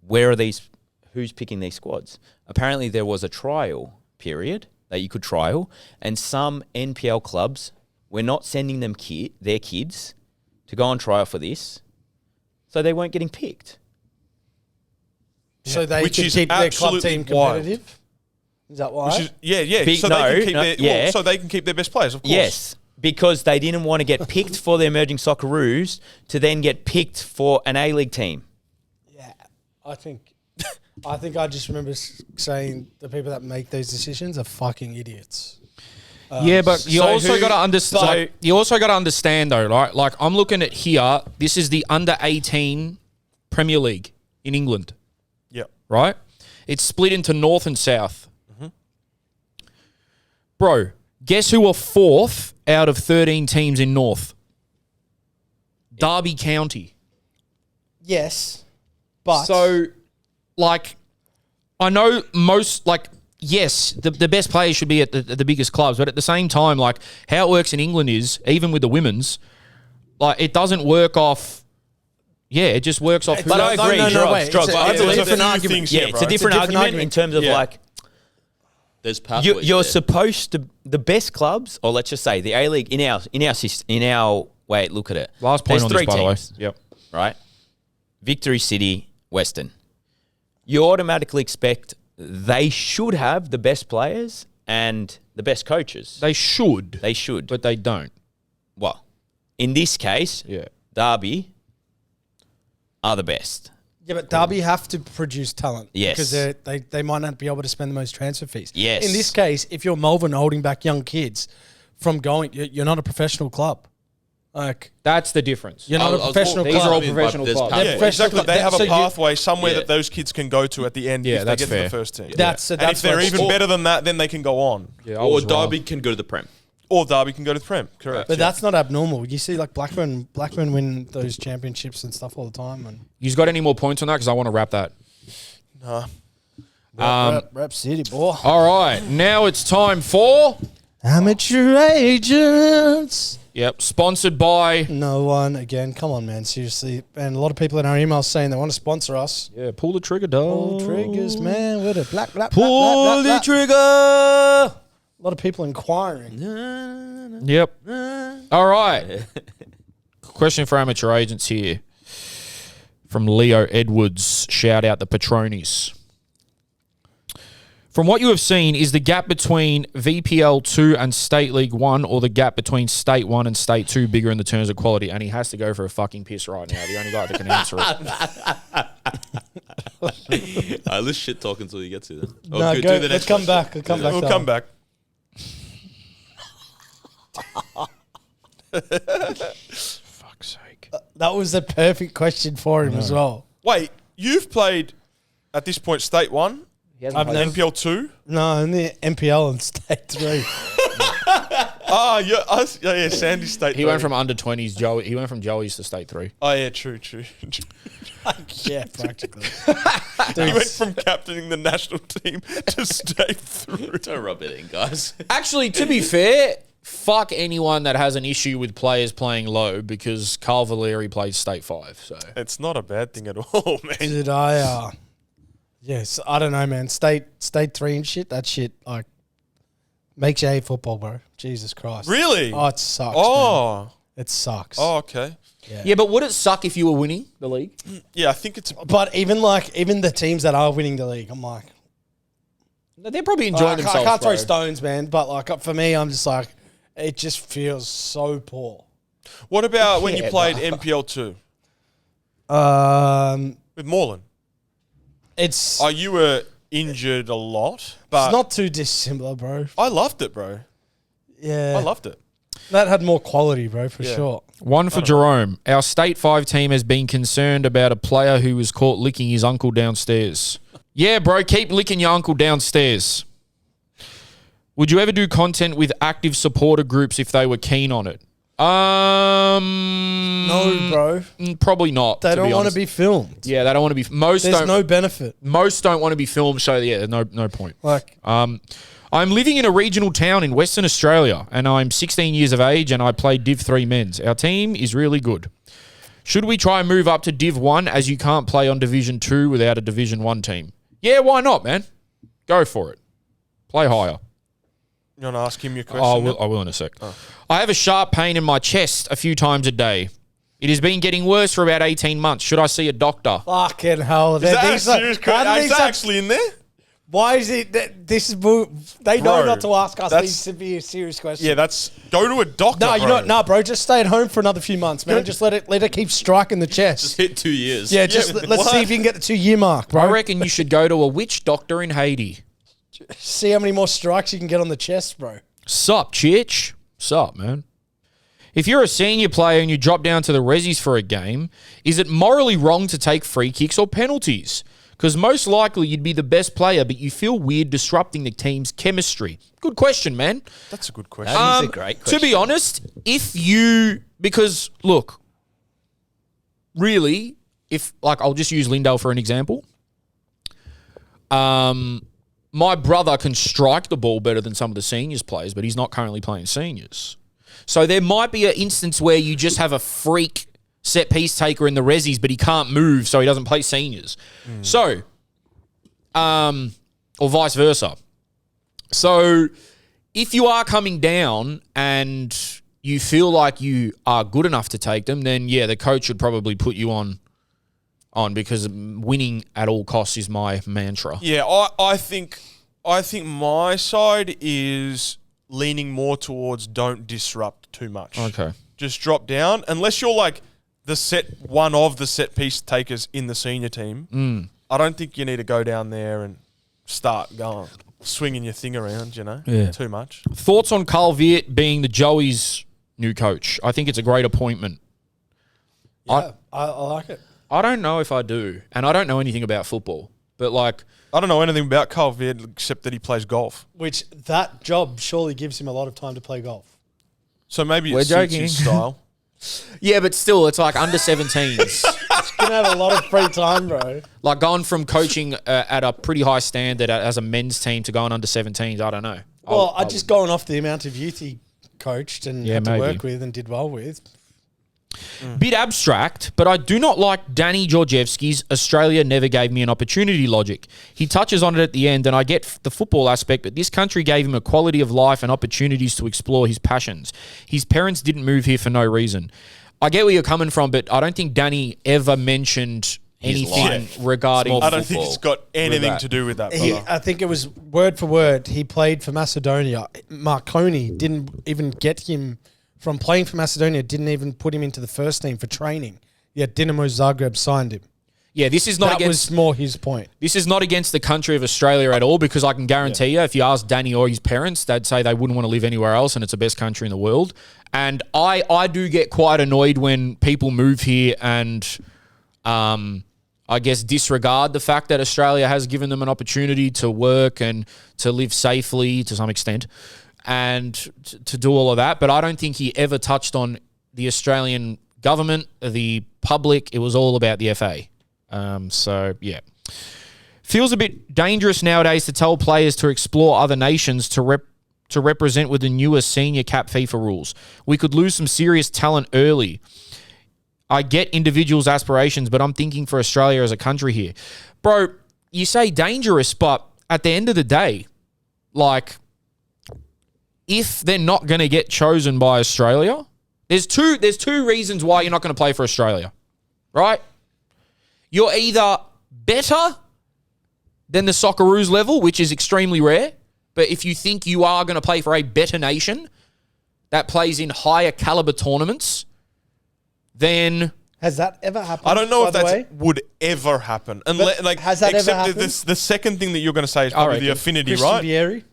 where are these, who's picking these squads? Apparently there was a trial period that you could trial, and some NPL clubs we're not sending them their kids to go on trial for this, so they weren't getting picked. So they Which could is keep their club absolutely team wild. competitive? Is that why? Which is, yeah. Big- so no, they can keep no, their yeah. so they can keep their best players, of course. Yes, because they didn't want to get picked for the emerging Socceroos to then get picked for an A-League team. Yeah, I think I just remember saying the people that make those decisions are fucking idiots. Yeah, but you so also who- got to understand. but- You also got to understand though, right? Like I'm looking at here. This is the under 18 Premier League in England, Yeah. right? It's split into North and South. Bro, guess who are fourth out of 13 teams in North? Derby County. Yes, but So, like, I know most, like, yes, the best players should be at the biggest clubs, but at the same time, like, how it works in England is, even with the women's, like, it doesn't work off. Yeah, it just works off. But I No, agree, no, drugs, wait, drugs. it's a- I it's a believe different few argument. things Yeah, here, it's bro. a different argument in argument. terms of Yeah. like There's pathways. you're there. supposed to the best clubs, or let's just say the A-League in our way. Look at it. Last point There's on this, three by the way. teams, Yep. right? Victory City, Western. You automatically expect they should have the best players and the best coaches. They should, They should. but they don't. Well, in this case, Yeah. Derby are the best. Yeah, but Derby have to produce talent. Yes. Because they might not be able to spend the most transfer fees. Yes. In this case, if you're Melbourne holding back young kids from going, you're not a professional club. Like, That's the difference. you're not a professional These are club. all professional There's clubs. pathways. Yeah, Yeah, professional exactly. club. They have So a you- pathway somewhere Yeah. that those kids can go to at the end Yeah, if they that's get to fair. the first team. That's and that's if they're what's- even better than that, then they can go on. Yeah, I Or was wrong. Derby can go to the Prem. Or Derby can go to the Prem. Correct. But that's not abnormal. You see, like Blackburn win those championships and stuff all the time. And You've got any more points on that? Because I want to wrap that. Rep City, boy. All right, now it's time for. Amateur agents. Yep, sponsored by. No one again. Come on, man. Seriously, and a lot of people in our emails saying they want to sponsor us. Yeah, pull the trigger, dog. Pull triggers, man. With a black. Pull the trigger. A lot of people inquiring. Yep. All right. Question for amateur agents here. From Leo Edwards. Shout out the Patronis. From what you have seen, is the gap between VPL 2 and State League 1 or the gap between State 1 and State 2 bigger in the terms of quality? And he has to go for a fucking piss right now. The only guy that can answer it. Let's shit talk until you get to them. No, go. Let's come back. We'll come back. We'll to come that. back. Fuck's sake. That was the perfect question for him as well. Wait, you've played at this point State 1, I've never. NPL 2? No, only NPL and State 3. Yeah, Sandy State He 3. went from under 20s, Joey. He went from Joey's to State 3. Oh, yeah, true. Yeah, practically. He went from captaining the national team to State 3. Don't rub it in, guys. Actually, to be fair, fuck anyone that has an issue with players playing low because Carl Valeri played State 5. So It's not a bad thing at all, man. Did I? Yes, I don't know, man. State 3 and shit. That shit like makes you hate football, bro. Jesus Christ. Really? Oh, it sucks. Man. Oh. It sucks. Oh, okay. yeah, but would it suck if you were winning the league? Yeah, I think it's... But even the teams that are winning the league, I'm like, They're probably enjoying I themselves. can't throw bro. stones, man. But like for me, I'm just like, it just feels so poor. What about when you Yeah, played NPL 2 Um, with Moreland? it's Oh, you were injured a lot, but it's not too dissimilar, bro. I loved it, bro. Yeah, I loved it. that had more quality, bro, for Yeah. sure. One for Jerome. Our State 5 team has been concerned about a player who was caught licking his uncle downstairs. Yeah, bro, keep licking your uncle downstairs. Would you ever do content with active supporter groups if they were keen on it? No, bro. Probably not. They don't want honest. to be filmed. Yeah, they don't want to be. Most There's don't. no benefit. Most don't want to be filmed. So yeah, no point. Like, I'm living in a regional town in Western Australia, and I'm 16 years of age, and I play Div 3 men's. Our team is really good. Should we try and move up to Div 1 as you can't play on Division 2 without a Division 1 team? Yeah, why not, man? Go for it. Play higher. You want to ask him your question? I will in a sec. I have a sharp pain in my chest a few times a day. It has been getting worse for about 18 months. Should I see a doctor? Fucking hell. Is that a serious question? Is that actually in there? Why is it that this is... They know Bro, not to ask us these that's- serious questions. Yeah, that's... Go to a doctor, No, bro. no, bro. Just stay at home for another few months, man. Just let it keep striking the chest. Just hit 2 years. Yeah, just let's see if you can get the 2-year mark, bro. I reckon you should go to a witch doctor in Haiti. See how many more strikes you can get on the chest, bro. Sup, Chitch? Sup, man? If you're a senior player and you drop down to the resis for a game, is it morally wrong to take free kicks or penalties? Because most likely you'd be the best player, but you feel weird disrupting the team's chemistry. Good question, man. That's a good question. That is a great question. To be honest, because look, really, I'll just use Lindell for an example. My brother can strike the ball better than some of the seniors players, but he's not currently playing seniors. So there might be an instance where you just have a freak set piece taker in the resis, but he can't move, so he doesn't play seniors. So, or vice versa. So if you are coming down and you feel like you are good enough to take them, then yeah, the coach should probably put you on because winning at all costs is my mantra. Yeah, I think my side is leaning more towards don't disrupt too much. Okay. Just drop down. Unless you're like one of the set piece takers in the senior team, I don't think you need to go down there and start going, swinging your thing around, too much. Thoughts on Carl Viet being the Joey's new coach? I think it's a great appointment. Yeah, I like it. I don't know if I do, and I don't know anything about football, but I don't know anything about Carl Viet except that he plays golf. Which that job surely gives him a lot of time to play golf. So maybe We're it suits joking. his style. yeah, but still, it's like under 17s. He's gonna have a lot of free time, bro. Like going from coaching at a pretty high standard as a men's team to going under 17s, I don't know. Well, I just going off the amount of youth he coached and had to maybe. work with and did well with. Bit abstract, but I do not like Danny Georgievski's Australia never gave me an opportunity logic. He touches on it at the end, and I get the football aspect, but this country gave him a quality of life and opportunities to explore his passions. His parents didn't move here for no reason. I get where you're coming from, but I don't think Danny ever mentioned anything regarding I don't football. think it's got anything that. to do with that, brother. I think it was word for word. He played for Macedonia. Marconi didn't even get him from playing for Macedonia, didn't even put him into the first team for training. Yet Dinamo Zagreb signed him. Yeah, this is not That against was more his point. This is not against the country of Australia at all, because I can guarantee you, if you ask Danny or his parents, they'd say they wouldn't want to live anywhere else, and it's the best country in the world. And I do get quite annoyed when people move here and, I guess, disregard the fact that Australia has given them an opportunity to work and to live safely to some extent and to do all of that. But I don't think he ever touched on the Australian government, the public. It was all about the FA. So, yeah. Feels a bit dangerous nowadays to tell players to explore other nations to represent with the newer senior cap FIFA rules. We could lose some serious talent early. I get individuals' aspirations, but I'm thinking for Australia as a country here. Bro, you say dangerous, but at the end of the day, like, if they're not going to get chosen by Australia, there's two reasons why you're not going to play for Australia, right? You're either better than the Socceroos level, which is extremely rare, but if you think you are going to play for a better nation that plays in higher caliber tournaments, then... Has that ever happened? I don't know if by the that way? would ever happen. has that ever happened? The second thing that you're going to say is probably the affinity, Christian right? Vieri,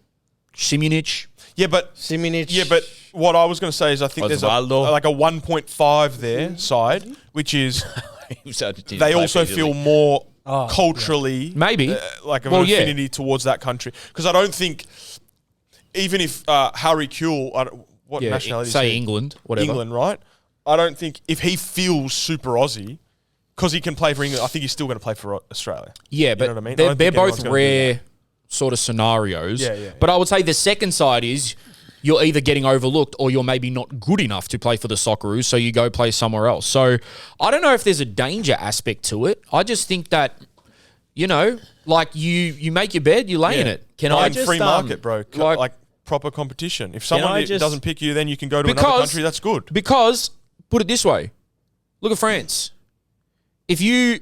Simunic. Yeah, but Siminic. Yeah, but what I was going to say is I think there's Osvaldo. like a 1.5 there side, which is they also feel more culturally Maybe. like an Well, yeah. affinity towards that country. Because I don't think, even if Harry Kewell, what nationality say is he? England, whatever. England, right? I don't think if he feels super Aussie, because he can play for England, I think he's still going to play for Australia. Yeah, You but know what I mean? I they're don't think both anyone's gonna do rare sort of scenarios. Yeah. But I would say the second side is you're either getting overlooked or you're maybe not good enough to play for the Socceroos, so you go play somewhere else. So I don't know if there's a danger aspect to it. I just think that, like you make your bed, you lay in it. Can I Like just free market, bro. like- Like proper competition. If I someone just- doesn't pick you, then you can go to another Because- country. That's good. Because, put it this way, look at France. If you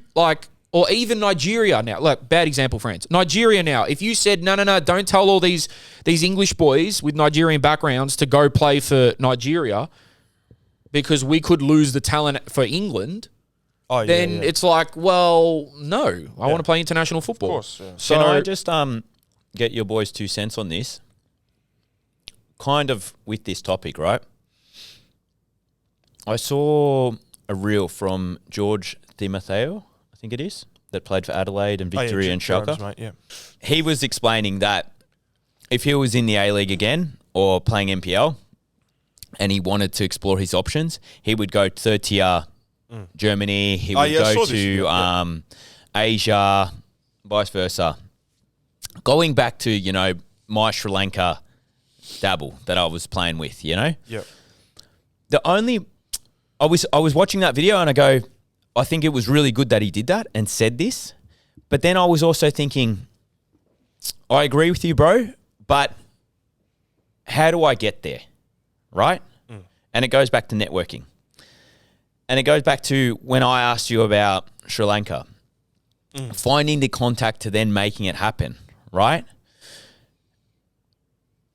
or even Nigeria now, look, bad example, France. Nigeria now, if you said, no, don't tell all these English boys with Nigerian backgrounds to go play for Nigeria because we could lose the talent for England, then it's like, well, no, I want to play international football. Of course, yeah. So Can I just get your boys' 2 cents on this? Kind of with this topic, right? I saw a reel from George Timotheo, I think it is, that played for Adelaide and Victoria and Schalke. Mate, yeah. He was explaining that if he was in the A-League again or playing NPL and he wanted to explore his options, he would go third tier Germany, he would I go saw to this, Asia, vice versa. Going back to, my Sri Lanka dabble that I was playing with, Yep. I was watching that video and I go, I think it was really good that he did that and said this. But then I was also thinking, I agree with you, bro, but how do I get there? Right? And it goes back to networking. And it goes back to when I asked you about Sri Lanka, finding the contact to then making it happen, right?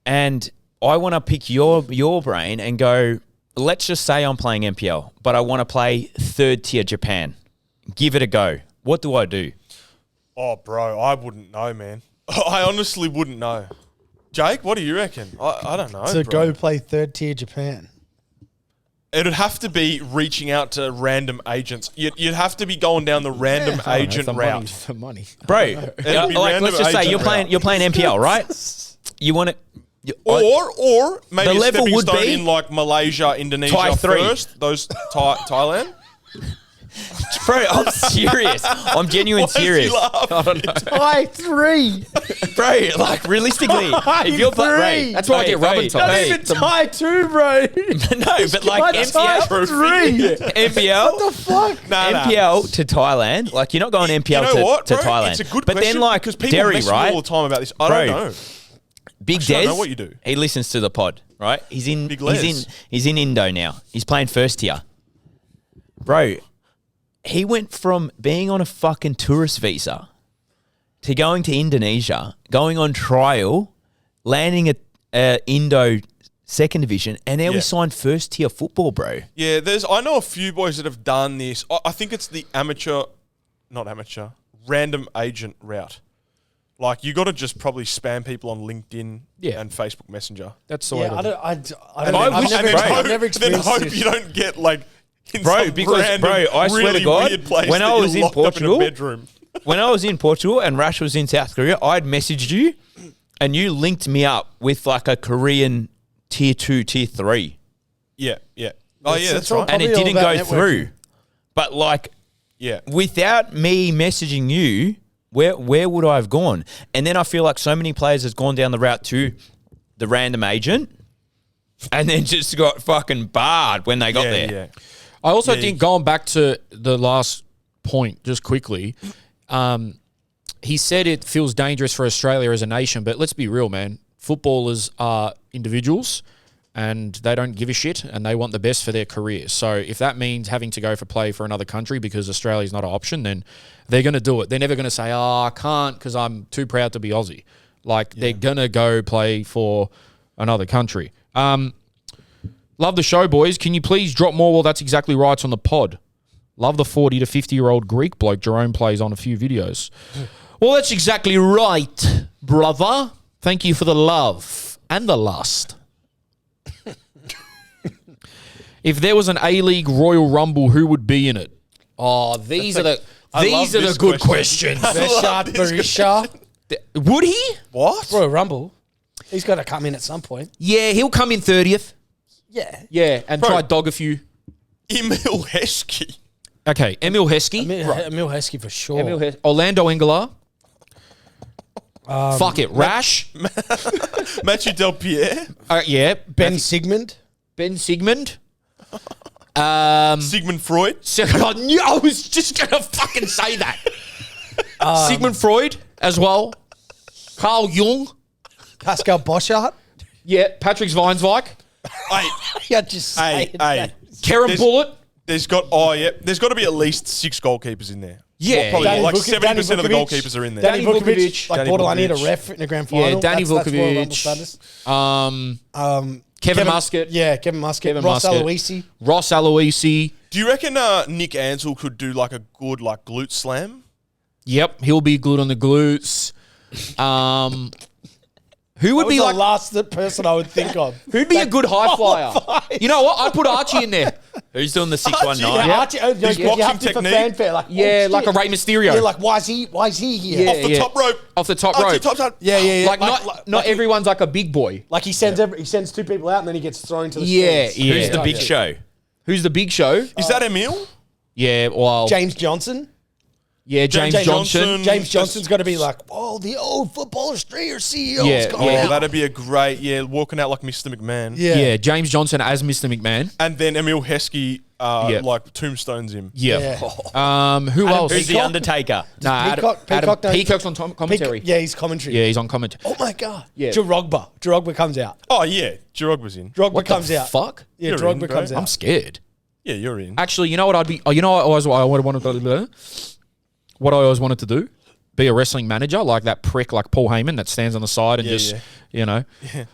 And I want to pick your brain and go, let's just say I'm playing NPL, but I want to play third tier Japan. Give it a go. What do I do? Oh, bro, I wouldn't know, man. I honestly wouldn't know. Jake, what do you reckon? I don't know. So bro. go play third tier Japan. It would have to be reaching out to random agents. You'd have to be going down the random agent route. For money. Bro, It'd be random let's just say agent you're playing NPL, right? You want to... Or maybe The a level stepping would stone be in like Malaysia, Indonesia Thai 3. first. Those Thailand. Bro, I'm serious. I'm genuine Why is he serious. laughing? Thai 3. Bro, like realistically, if you're playing... That's why I get rubbing time. Not even Thai 2, bro. No, but like Thai NPL... 3. NPL... What the fuck? Nah. NPL to Thailand, like you're not going NPL You know what, to bro? Thailand. It's a good but question then like because people Derry, message me right? all the time about this. I Bro, don't know. Big Actually, I Des, know what you do. he listens to the pod, right? He's in Big Les. he's in Indo now. He's playing first tier. Bro, he went from being on a fucking tourist visa to going to Indonesia, going on trial, landing at Indo second division, and now he signed first tier football, bro. Yeah, I know a few boys that have done this. I think it's the random agent route. Like, you got to just probably spam people on LinkedIn and Facebook Messenger. That's the way Yeah, to do it. I And don't know. then I've never then experienced hope this. you don't get, like, in Bro, some because, random, I swear really to God, weird place when that I was you're in locked up in a Portugal, bedroom. When I was in Portugal and Rash was in South Korea, I'd messaged you and you linked me up with like a Korean tier 2, tier 3. Yeah. Oh, yeah, that's right. And it Probably all didn't go about networking. through. But like, Yeah. without me messaging you, where would I have gone? And then I feel like so many players has gone down the route to the random agent and then just got fucking barred when they got there. Yeah. I also think going back to the last point, just quickly, he said it feels dangerous for Australia as a nation, but let's be real, man. Footballers are individuals and they don't give a shit and they want the best for their careers. So if that means having to go play for another country because Australia's not an option, then they're going to do it. They're never going to say, I can't because I'm too proud to be Aussie. Like, they're going to go play for another country. Love the show, boys. Can you please drop more? Well, that's exactly right on the pod. Love the 40 to 50-year-old Greek bloke Jerome plays on a few videos. Well, that's exactly right, brother. Thank you for the love and the lust. If there was an A-League Royal Rumble, who would be in it? Oh, these are the good questions. Beshard Barisha. Would he? What? Royal Rumble. He's got to come in at some point. Yeah, he'll come in 30th. Yeah. Yeah, and Bro. try dog a few. Emil Heskey. Okay, Emil Heskey. Emil Heskey for sure. Orlando Ingler. Fuck it. Rash. Matthew Del Pierre. Yeah. Ben Sigmund. Ben Sigmund. Sigmund Freud. I knew I was just going to fucking say that. Sigmund Freud as well. Carl Jung. Pascal Boschart. Yeah, Patrick Sveinsvik. Hey, Yeah, just say it, hey. mate. Kerem There's- Bullet. There's got to be at least 6 goalkeepers in there. Yeah, Probably yeah. like Danny 70% of the Vukovic. goalkeepers are in there. Danny Danny Vukovic, Vukovic. like Danny borderline need a Vukovic. ref in the grand final. Yeah, Danny That's Royal Rumble Vukovic. status. Kevin Muscat. Yeah, Kevin Muscat. Kevin Ross Muscat. Aloisi. Ross Aloisi. Do you reckon Nick Ansell could do like a good like glute slam? Yep, he'll be good on the glutes. Who would That was be the like? last person I would think of. Who'd be a good high flyer? You know what? I'd put Archie in there. Who's doing the 619? Yeah, Archie, His you boxing have to for technique. fanfare. Like, Yeah, oh, like a shit. Rey Mysterio. Yeah, like why is he here? Yeah. Off the top rope. Off the top Archie, rope. top. Yeah. Like not everyone's like a big boy. Like he sends he sends 2 people out and then he gets thrown to the Yeah, stands. yeah. Who's the big show? Who's the big show? Is that Emil? Yeah, well, James Johnson. yeah, James Johnson. James Johnson's got to be like, oh, the old football Australia CEO's Yeah, coming yeah. Oh, out. that'd be a great, walking out like Mr. McMahon. Yeah. James Johnson as Mr. McMahon. And then Emil Heskey, Yeah. like tombstones him. Yeah. Yeah. Who else? Who's the Undertaker? Nah, Peacock don't- Peacock's on commentary. Yeah, he's commentary. Yeah, he's on commentary. Oh my god. Yeah. Drogba comes out. Oh, yeah. Jirogba's in. Drogba What comes the out. fuck? Yeah, You're Drogba in, bro. comes out. I'm scared. Yeah, you're in. Actually, you know what I'd be? You know what I always wanted to do? What I always wanted to do? Be a wrestling manager, like that prick, like Paul Heyman, that stands on the side and you know.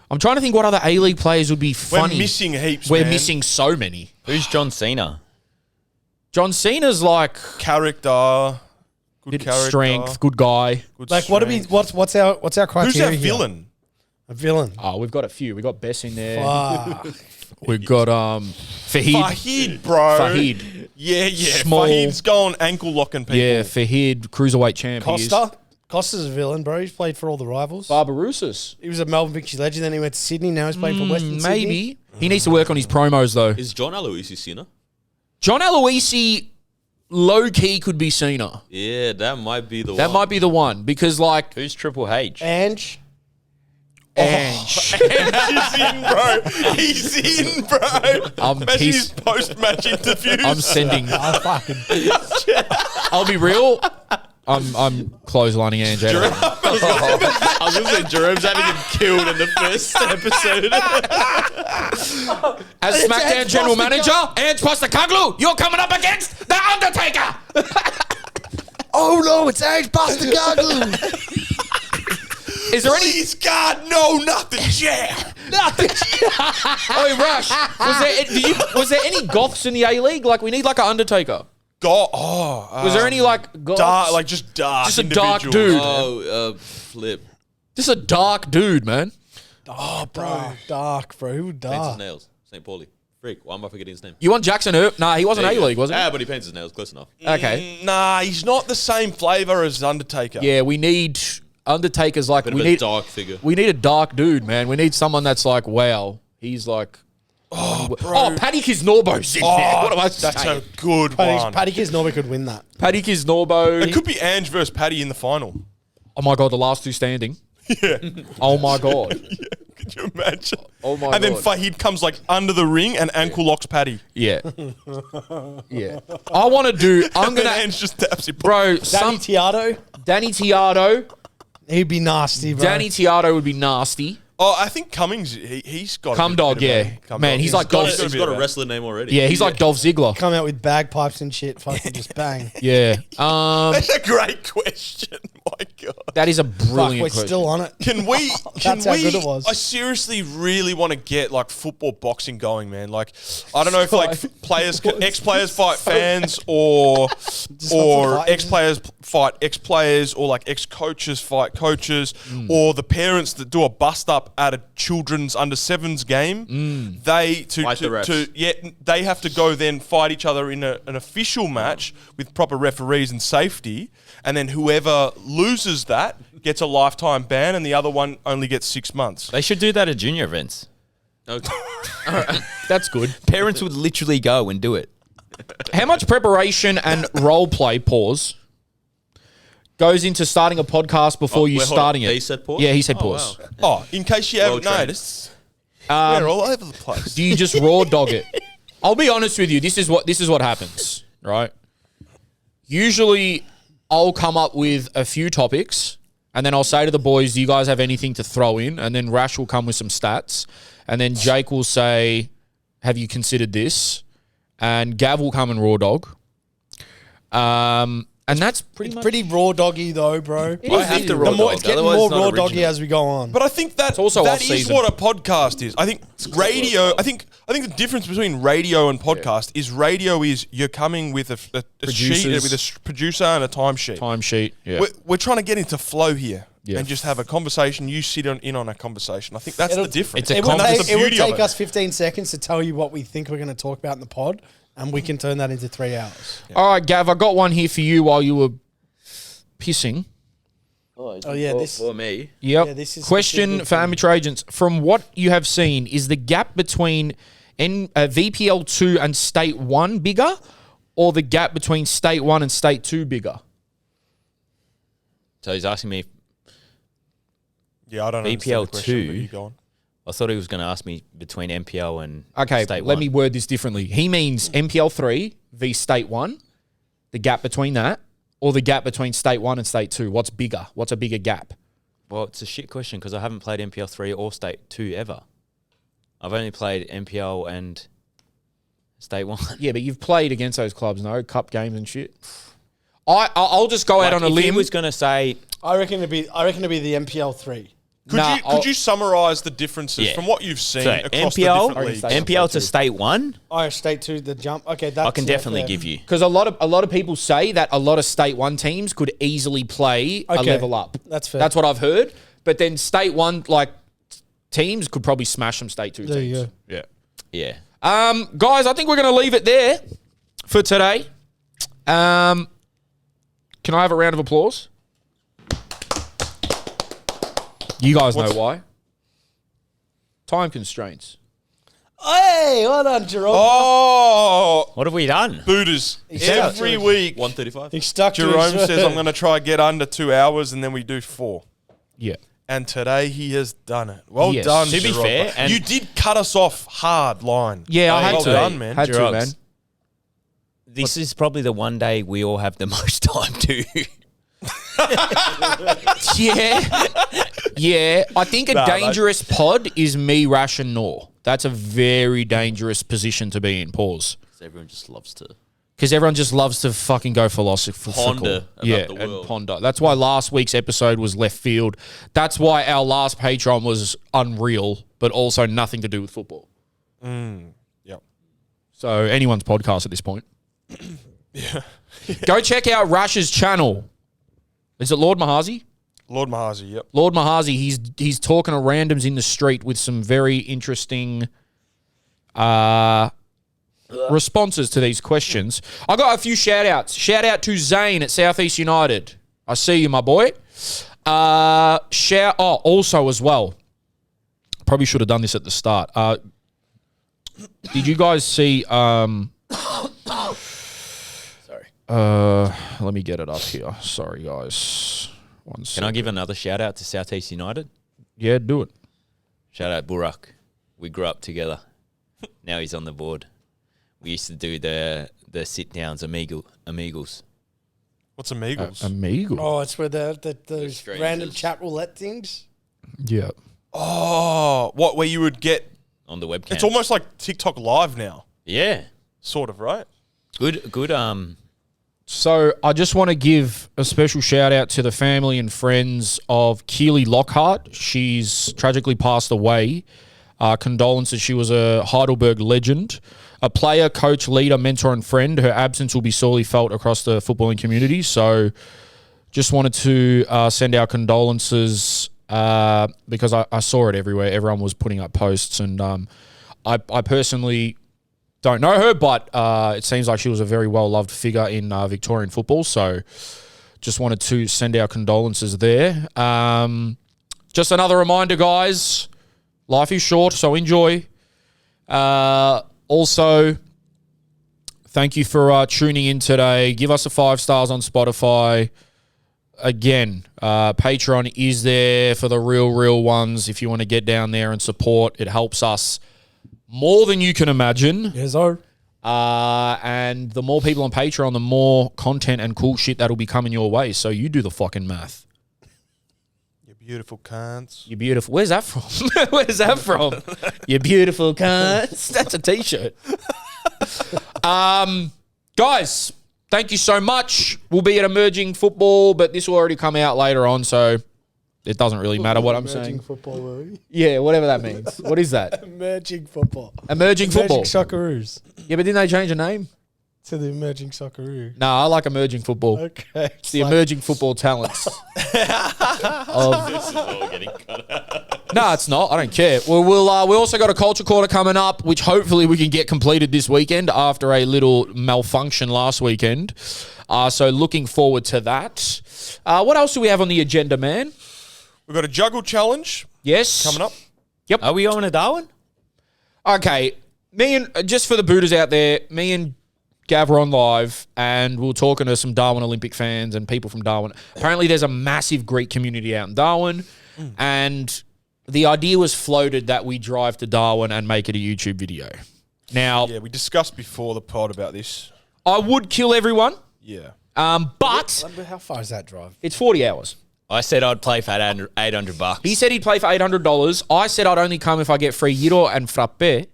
I'm trying to think what other A-League players would be funny. We're missing heaps, We're man. missing so many. Who's John Cena? John Cena's like Character. Good character. strength, good guy. Good Like, what do we? strength. What's our criteria? Who's our here? villain? A villain. Oh, we've got a few. We got Bess in there. Fuck. We've got Fahid. Fahid, bro. Fahid. Yeah. Small. Fahid's going ankle locking people. Yeah, Fahid, cruiserweight champ. he is. Costa's a villain, bro. He's played for all the rivals. Barbarouses. He was a Melbourne Victory legend. Then he went to Sydney. Now he's playing for Western Sydney. Maybe. He needs to work on his promos though. Is John Aloisi Cena? John Aloisi, low key, could be Cena. Yeah, that might be the That one. might be the one because like Who's Triple H? Ange. Ange. He's in, bro. He's in, bro. Imagine he's- his post-match interviews. I'm sending. I fucking. I'll be real. I'm clotheslining Ange. out. I was going to say Jerome's having him killed in the first episode. As SmackDown Ange general Postecoglou. manager, Ange Postecoglou, you're coming up against the Undertaker. Oh no, it's Ange Postecoglou. Is there any? Please, God, no, not the chair. Oh, Rush. Was there any goths in the A League? Like we need like an Undertaker. God, Was there any like goths? dark, like just dark, Just a dark individuals. dude. Oh, flip. Just a dark dude, man. Oh, bro, dark, bro. Who Paints his dark? nails. St. Pauli. Freak. Why am I forgetting his name? You want Jackson Earp? Nah, he wasn't There you A League, go. was he? Ah, but he paints his nails. Close enough. Okay. Nah, he's not the same flavour as Undertaker. Yeah, we need Undertaker's like Bit we of a need dark figure. we need a dark dude, man. We need someone that's like, wow, he's like. Oh, Paddy Kisnorbo's in there. What am I That's saying? a good one. Paddy Kisnorbo could win that. Paddy Kisnorbo. It could be Ange versus Paddy in the final. Oh my god, the last two standing. Yeah. Oh my god. Could you imagine? Oh my And then God. Fahid comes like under the ring and ankle locks Paddy. Yeah. Yeah. I want to do. I'm And then gonna, Ange just taps him. bro. Danny Tiato. Danny Tiato. He'd be nasty, bro. Danny Tiato would be nasty. Oh, I think Cummings, he's got Cum a bit dog, about yeah. him. Cum Man, dog. he's like got Dolph- a He's bit got a about wrestler name already. Yeah, he's like Dolph Ziggler. Come out with bagpipes and shit. Fucking just bang. Yeah. That's a great question. My God. That is a Fuck, brilliant we're question. still on it. Can we? Can That's how we? good it was. I seriously really want to get like football boxing going, man. Like, I don't know if like players, ex-players fight fans, or fighting. ex-players fight ex-players, or like ex-coaches fight coaches, or the parents that do a bust up at a children's under sevens game. They Fight the refs. they have to go then fight each other in an official match with proper referees and safety, and then whoever loses that gets a lifetime ban, and the other one only gets 6 months. They should do that at junior events. Okay. That's good. Parents would literally go and do it. How much preparation and role play goes into starting a podcast before you wait, hold on. starting it? He said pause? Yeah, he said Oh, pause. wow. Oh, in case you haven't Well trained. noticed, we're all over the place. Do you just raw dog it? I'll be honest with you. This is what happens, right? Usually, I'll come up with a few topics, And then I'll say to the boys, do you guys have anything to throw in? And then Rash will come with some stats. And then Jake will say, have you considered this? And Gav will come and raw dog. And that's pretty much... Pretty raw doggy though, bro. I have to raw dog, It's getting otherwise more it's not raw original. doggy as we go on. But I think that also that is off-season. what a podcast is. I think radio. I think the difference between radio and podcast is radio is you're coming with a sheet Producers. with a producer and a timesheet. Timesheet, yeah. We're trying to get into flow here Yeah. and just have a conversation. You sit in on a conversation. I think that's the difference. it's a It would That's take, the it would beauty of take us 15 seconds to tell you what we think we're going to talk about in the pod, and we can turn that into 3 hours. All right, Gav, I got one here for you while you were pissing. Oh, yeah, this- for me. Yep. Yeah, this is Question something for amateur agents. From what you have seen, is the gap between VPL 2 and State 1 bigger, or the gap between State 1 and State 2 bigger? So he's asking me. Yeah, I don't understand VPL the question, but 2. you go on. I thought he was going to ask me between MPL and Okay, State let 1. me word this differently. He means MPL 3 v State 1, the gap between that, or the gap between State 1 and State 2. What's bigger? What's a bigger gap? Well, it's a shit question because I haven't played MPL 3 or State 2 ever. I've only played MPL and State 1. Yeah, but you've played against those clubs, no? Cup games and shit. I'll just go out on a if he limb. was going to say, I reckon it'd be the MPL 3. Could you summarise the differences Yeah. from what you've seen so across MPL, the different leagues? MPL MPL to State 1, Oh, State 2, the jump. Okay, that's... I can definitely give you. Because a lot of people say that a lot of State 1 teams could easily play a Okay, level up. that's fair. That's what I've heard. But then State 1 teams could probably smash some State 2 There teams. you go. Yeah. Yeah. Guys, I think we're going to leave it there for today. Can I have a round of applause? You guys know why. Time constraints. Hey, well done, Jerome. Oh, What have we done? Buddhas. stuck Every to it. week, 135. He stuck to Jerome his- says, I'm going to try get under 2 hours, and then we do 4. Yeah. And today he has done it. Well Yes. done, To be Jerome. fair, and- you did cut us off hard line. Yeah, I had well to. done, man. Had to, Jerox. man. This is probably the one day we all have the most time to. Yeah. Yeah. I think a Nah, mate. dangerous pod is me, Rash, and Nor. That's a very dangerous position to be in. Pause. Everyone just loves to. Because everyone just loves to fucking go philosophical. Ponder about yeah, the and world. ponder. That's why last week's episode was left field. That's why our last Patreon was unreal, but also nothing to do with football. Yep. So anyone's podcast at this point. Go check out Rash's channel. Is it Lord Mahazi? Lord Mahazi, yep. Lord Mahazi, he's talking to randoms in the street with some very interesting responses to these questions. I got a few shout outs. Shout out to Zane at Southeast United. I see you, my boy. Also as well. Probably should have done this at the start. Did you guys see let me get it up here. Sorry guys. One Can I give another shout out to Southeast United? Yeah, do it. Shout out Burak. We grew up together. Now he's on the board. We used to do the sit downs, amigos. What's Amigos? Amigo. Oh, it's where those strangers. random chat roulette things. Yeah. Oh, what, where you would get... On the webcam. It's almost like TikTok Live now. Yeah. Sort of, right? Good. So I just want to give a special shout out to the family and friends of Keely Lockhart. She's tragically passed away. Condolences. She was a Heidelberg legend, a player, coach, leader, mentor, and friend. Her absence will be sorely felt across the footballing community. So just wanted to send our condolences because I saw it everywhere. Everyone was putting up posts, and I personally don't know her, but it seems like she was a very well-loved figure in Victorian football. So just wanted to send our condolences there. Just another reminder, guys, life is short, so enjoy. Also, thank you for tuning in today. Give us a 5 stars on Spotify. Again, Patreon is there for the real ones. If you want to get down there and support, it helps us more than you can imagine. Yes, sir. And the more people on Patreon, the more content and cool shit that'll be coming your way. So you do the fucking math. Beautiful cunts. You beautiful. Where's that from? Where's that from? You beautiful cunts. That's a t-shirt. Guys, thank you so much. We'll be at Emerging Football, but this will already come out later on, so it doesn't really matter what I'm saying. Emerging football, will we? Yeah, whatever that means. What is that? Emerging football. Emerging Football. Socceroos. Yeah, but didn't they change the name? To the Emerging Socceroo. No, I like Emerging Football. Okay. It's the Emerging Football talents. This is all getting cut out. No, it's not. I don't care. We also got a culture quarter coming up, which hopefully we can get completed this weekend after a little malfunction last weekend. So looking forward to that. What else do we have on the agenda, man? We've got a juggle challenge Yes. coming up. Are we going to Darwin? Okay. Just for the booters out there, me and Gav were on live and we were talking to some Darwin Olympic fans and people from Darwin. Apparently there's a massive Greek community out in Darwin and the idea was floated that we drive to Darwin and make it a YouTube video. Now, Yeah, we discussed before the pod about this. I would kill everyone, Yeah. but How far is that drive? it's 40 hours. I said I'd play for $800. He said he'd play for $800. I said I'd only come if I get free gyro and frappe.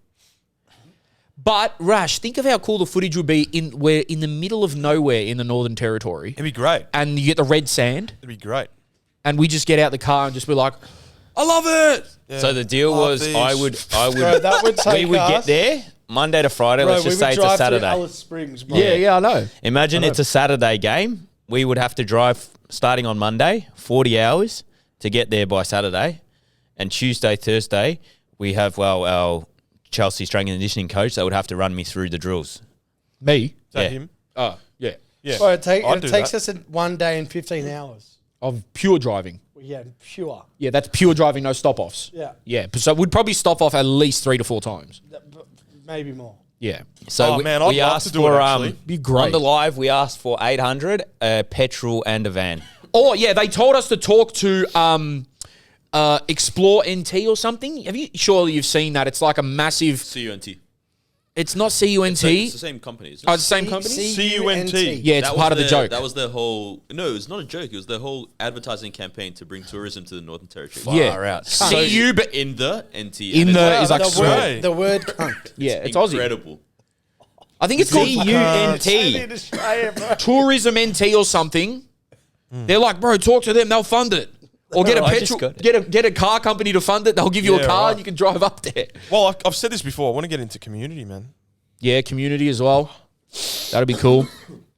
But, Rash, think of how cool the footage would be we're in the middle of nowhere in the Northern Territory. It'd be great. And you get the red sand. It'd be great. And we just get out the car and just be like, I love it. Yeah. So the deal Love was these. I would Bro, that would take we would us- get there Monday to Friday. Bro, let's we just would say it's a drive to Saturday. Alice Springs, bro. Yeah, I know. Imagine it's a Saturday game. We would have to drive starting on Monday, 40 hours to get there by Saturday. And Tuesday, Thursday, we have, our Chelsea strength and conditioning coach that would have to run me through the drills. Me? Is that Yeah. him? Oh, yeah. Yeah. Bro, it I'd do takes that. us 1 day and 15 hours. Of pure driving. Yeah, pure. Yeah, that's pure driving, no stop-offs. Yeah. Yeah, so we'd probably stop off at least 3 to 4 times. Maybe more. Yeah. So Oh, man, I'd love to do it, actually. Be great. On the live, we asked for 800, petrol and a van. Oh, yeah, they told us to talk to Explore NT or something. Surely you've seen that. It's like a massive... CUNT. It's not CUNT. It's the same company. Isn't it? Oh, it's the same company? CUNT. Yeah, it's That part was of the joke. That was their whole. No, it's not a joke. It was their whole advertising campaign to bring tourism to the Northern Territory. Yeah. Far out. CU, but in the NT. In and the it's is like the small. right. the word cunt. Yeah, it's Aussie. incredible. I think it's called CUNT. Australia, bro. Tourism NT or something. They're like, bro, talk to them. They'll fund it. Or get a I just petrol, got it. get a car company to fund it. They'll give you a Yeah, car right. and you can drive up there. Well, I've said this before. I want to get into community, man. Yeah, community as well. That'd be cool.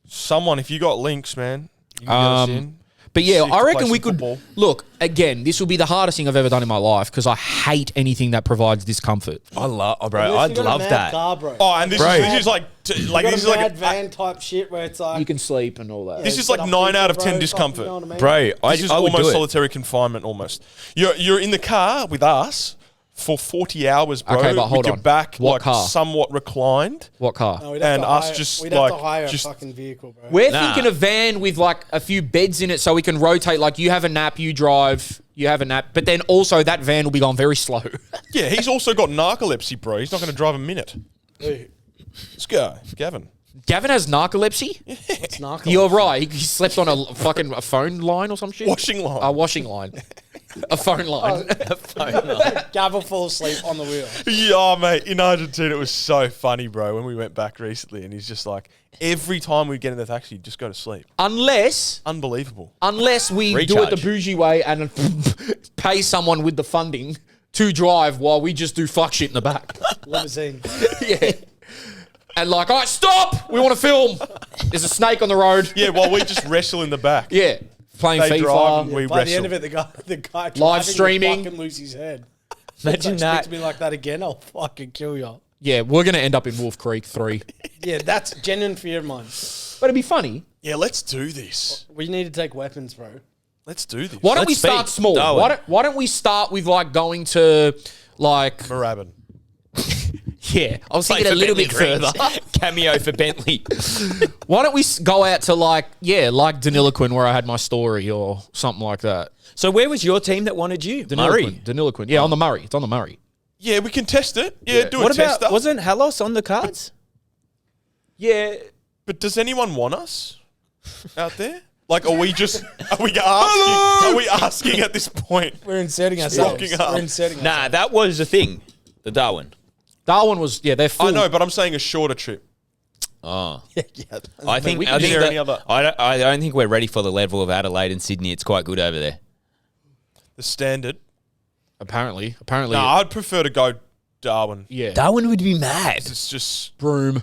Someone, if you got links, man, you can get us in. But yeah, Sick I to reckon play we some could football. look again. This will be the hardest thing I've ever done in my life because I hate anything that provides discomfort. Bro, Unless I'd you got a love mad that. Car, bro. Oh, and this Bro. is like You got this is a like mad van type shit where it's like You can sleep and all that. This is set like up 9 out of people, 10 bro, discomfort. you know what I mean? Bro, this is I would almost do it. solitary confinement. Almost. You're in the car with us for 40 hours, bro. Okay, but hold with your on. back What like car? somewhat reclined. What car? No, we'd have And to us hire- just, we'd have to like, hire just- a fucking vehicle, bro. We're Nah. thinking a van with like a few beds in it so we can rotate. Like you have a nap, you drive, you have a nap. But then also that van will be going very slow. Yeah, he's also got narcolepsy, bro. He's not going to drive a minute. Let's go, Gavin. Gavin has narcolepsy? It's narco. You're right. He slept on a fucking a phone line or some shit. Washing line. A washing line. A phone line. Gavin fall asleep on the wheel. Yeah, mate. In Argentina, it was so funny, bro. When we went back recently, and he's just like, every time we get in the taxi, just go to sleep. Unless Unbelievable. we do it the Recharge. bougie way and pay someone with the funding to drive while we just do fuck shit in the back. Limousine. Yeah. And like, all right, stop. We want to film. There's a snake on the road. Yeah, while we just wrestle in the back. Yeah. Playing They drive FIFA. and we By the end wrestle. of it, the guy Live driving streaming. will fucking lose his head. Imagine Speak that. to me like that again, I'll fucking kill you. Yeah, we're going to end up in Wolf Creek 3. Yeah, that's genuine fear of mine. But it'd be funny. Yeah, let's do this. We need to take weapons, bro. Let's do this. Why don't we Let's start speak. small? Darwin. Why don't we start with like going to like... Moorabbin. Yeah, I was Play thinking a for little Bentley bit further. Greens. Cameo for Bentley. Why don't we go out to like Daniloquin where I had my story or something like that. So where was your team that wanted you? Murray. Daniloquin. Yeah, on the Murray. It's on the Murray. Yeah, we can test it. Yeah, do a What test. about, wasn't Halos on the cards? Yeah. But does anyone want us out there? Like, are we asking at this point? We're inserting ourselves. Rocking up. We're inserting Nah, that was the thing. The Darwin. Darwin was, they're full. I know, but I'm saying a shorter trip. Oh. yeah. I think Is there any other? I don't think we're ready for the level of Adelaide and Sydney. It's quite good over there. The standard. Apparently. No, I'd prefer to go Darwin. Yeah. Darwin would be mad. It's just Broome.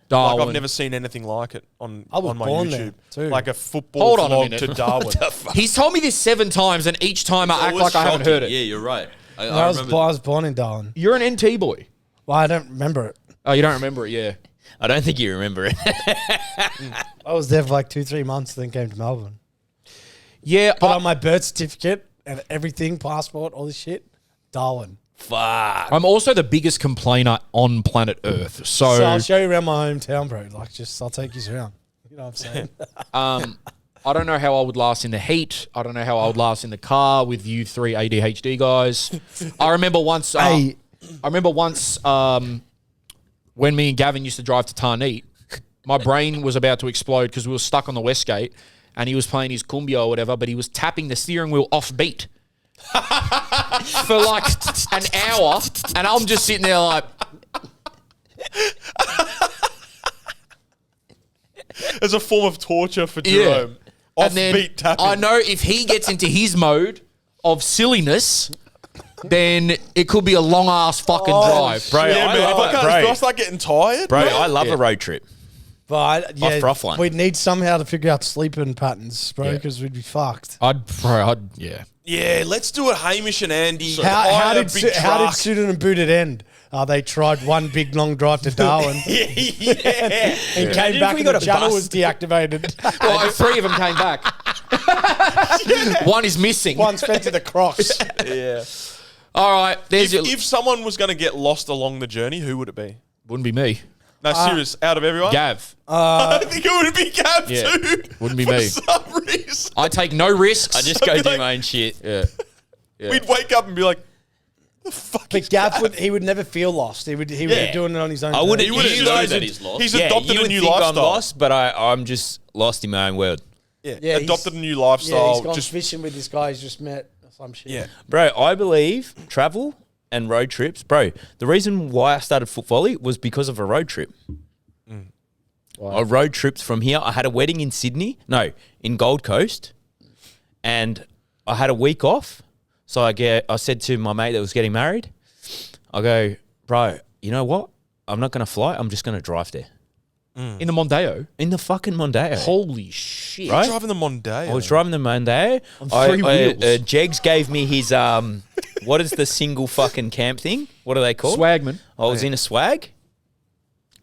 Darwin. like I've never seen anything like it on was my born YouTube. there, too. Like a football Hold on a vlog minute. to Darwin. He's told me this 7 times, and each time I act Always like I haven't shocking. heard it. Yeah, you're right. I I remember. was born in Darwin. You're an NT boy. Well, I don't remember it. Oh, you don't remember it, yeah. I don't think you remember it. I was there for like 2-3 months, then came to Melbourne. Yeah, But on my birth certificate and everything, passport, all this shit, Darwin. Fuck. I'm also the biggest complainer on planet Earth. So I'll show you around my hometown, bro. Like, I'll take you around. You know what I'm saying? I don't know how I would last in the heat. I don't know how I would last in the car with you 3 ADHD guys. I remember once. When me and Gavin used to drive to Tarneet, my brain was about to explode because we were stuck on the Westgate, and he was playing his cumbia or whatever, but he was tapping the steering wheel off beat for like an hour, and I'm just sitting there like. As a form of torture for Jerome. And then Off-beat tapping. I know if he gets into his mode of silliness, then it could be a long ass fucking drive. Bro, Yeah, I man. love If it, I bro. start getting tired, Bro, man. I love a road trip. But yeah, rough one. we'd need somehow to figure out sleeping patterns, bro, because we'd be fucked. Yeah. Yeah, let's do it, Hamish and Andy. How Hire a did big how did truck. Suited and Booted end? They tried one big long drive to Darwin and came Imagine back if we and got the a channel bus. was deactivated. Well, 3 of them came back. One is missing. One spent to the Crocs. Yeah. All right. There's your. If someone was going to get lost along the journey, who would it be? Wouldn't be me. No, serious. Out of everyone? Gav. I think it would be Gav Yeah. too. Wouldn't be for me. some reason. I take no risks. I just go I'd be do like- my own shit. Yeah. We'd wake up and be like, the fuck But is Gav would never feel lost. He would be doing it on his own. I wouldn't- He would You have know just that he's lost. He's Yeah, adopted you a would new think lifestyle. I'm lost, but I'm just lost in my own world. Yeah, Yeah, adopted a he's- new Yeah, lifestyle. he's gone just fishing with this guy he's just met or some shit. yeah. Bro, I believe travel and road trips. Bro, the reason why I started foot volley was because of a road trip. I road tripped from here. I had a wedding in Sydney. No, in Gold Coast. And I had a week off. So I said to my mate that was getting married, I go, bro, you know what? I'm not going to fly. I'm just going to drive there. In the Mondeo. In the fucking Mondeo. Holy shit. Right? Driving the Mondeo. I was driving the Mondeo. On 3 wheels. Jegs gave me his, what is the single fucking camp thing? What are they called? Swagman. I was in a swag.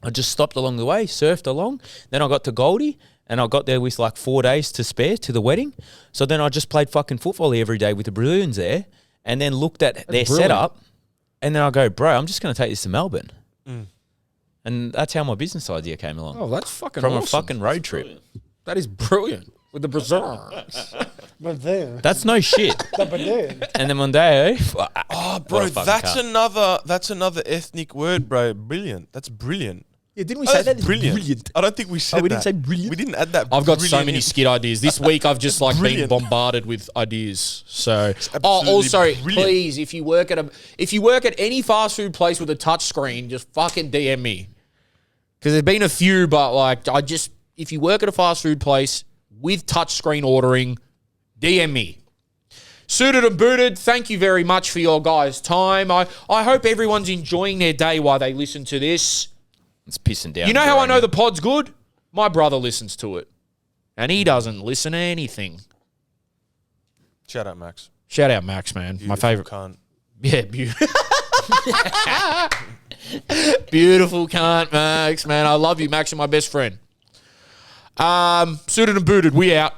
I just stopped along the way, surfed along. Then I got to Goldie, and I got there with like 4 days to spare to the wedding. So then I just played fucking foot volley every day with the Brazilians there, and then looked at their brilliant. setup, and then I go, bro, I'm just going to take this to Melbourne. And that's how my business idea came along. Oh, that's fucking From awesome. a fucking road trip. That is brilliant. With the Brazilians. But there. That's no shit. But there. And then Mondeo. Oh, bro, that's another ethnic word, bro. Brilliant. That's brilliant. Yeah, didn't we Oh, say that's that? brilliant. I don't think we said we didn't that. say brilliant? We didn't add that. I've got so brilliant many in. skit ideas. This week I've just like been Brilliant. bombarded with ideas. So absolutely also brilliant. please, if you work at any fast food place with a touch screen, just fucking DM me. Because there's been a few, but like if you work at a fast food place with touch screen ordering, DM me. Suited and Booted, thank you very much for your guys' time. I hope everyone's enjoying their day while they listen to this. It's pissing down. You know how I know the pod's good? My brother listens to it. And he doesn't listen to anything. Shout out, Max. Shout out Max, man. My favorite. Cunt. Yeah, beautiful cunt, Max, man. I love you, Max. You're my best friend. Suited and Booted, we out.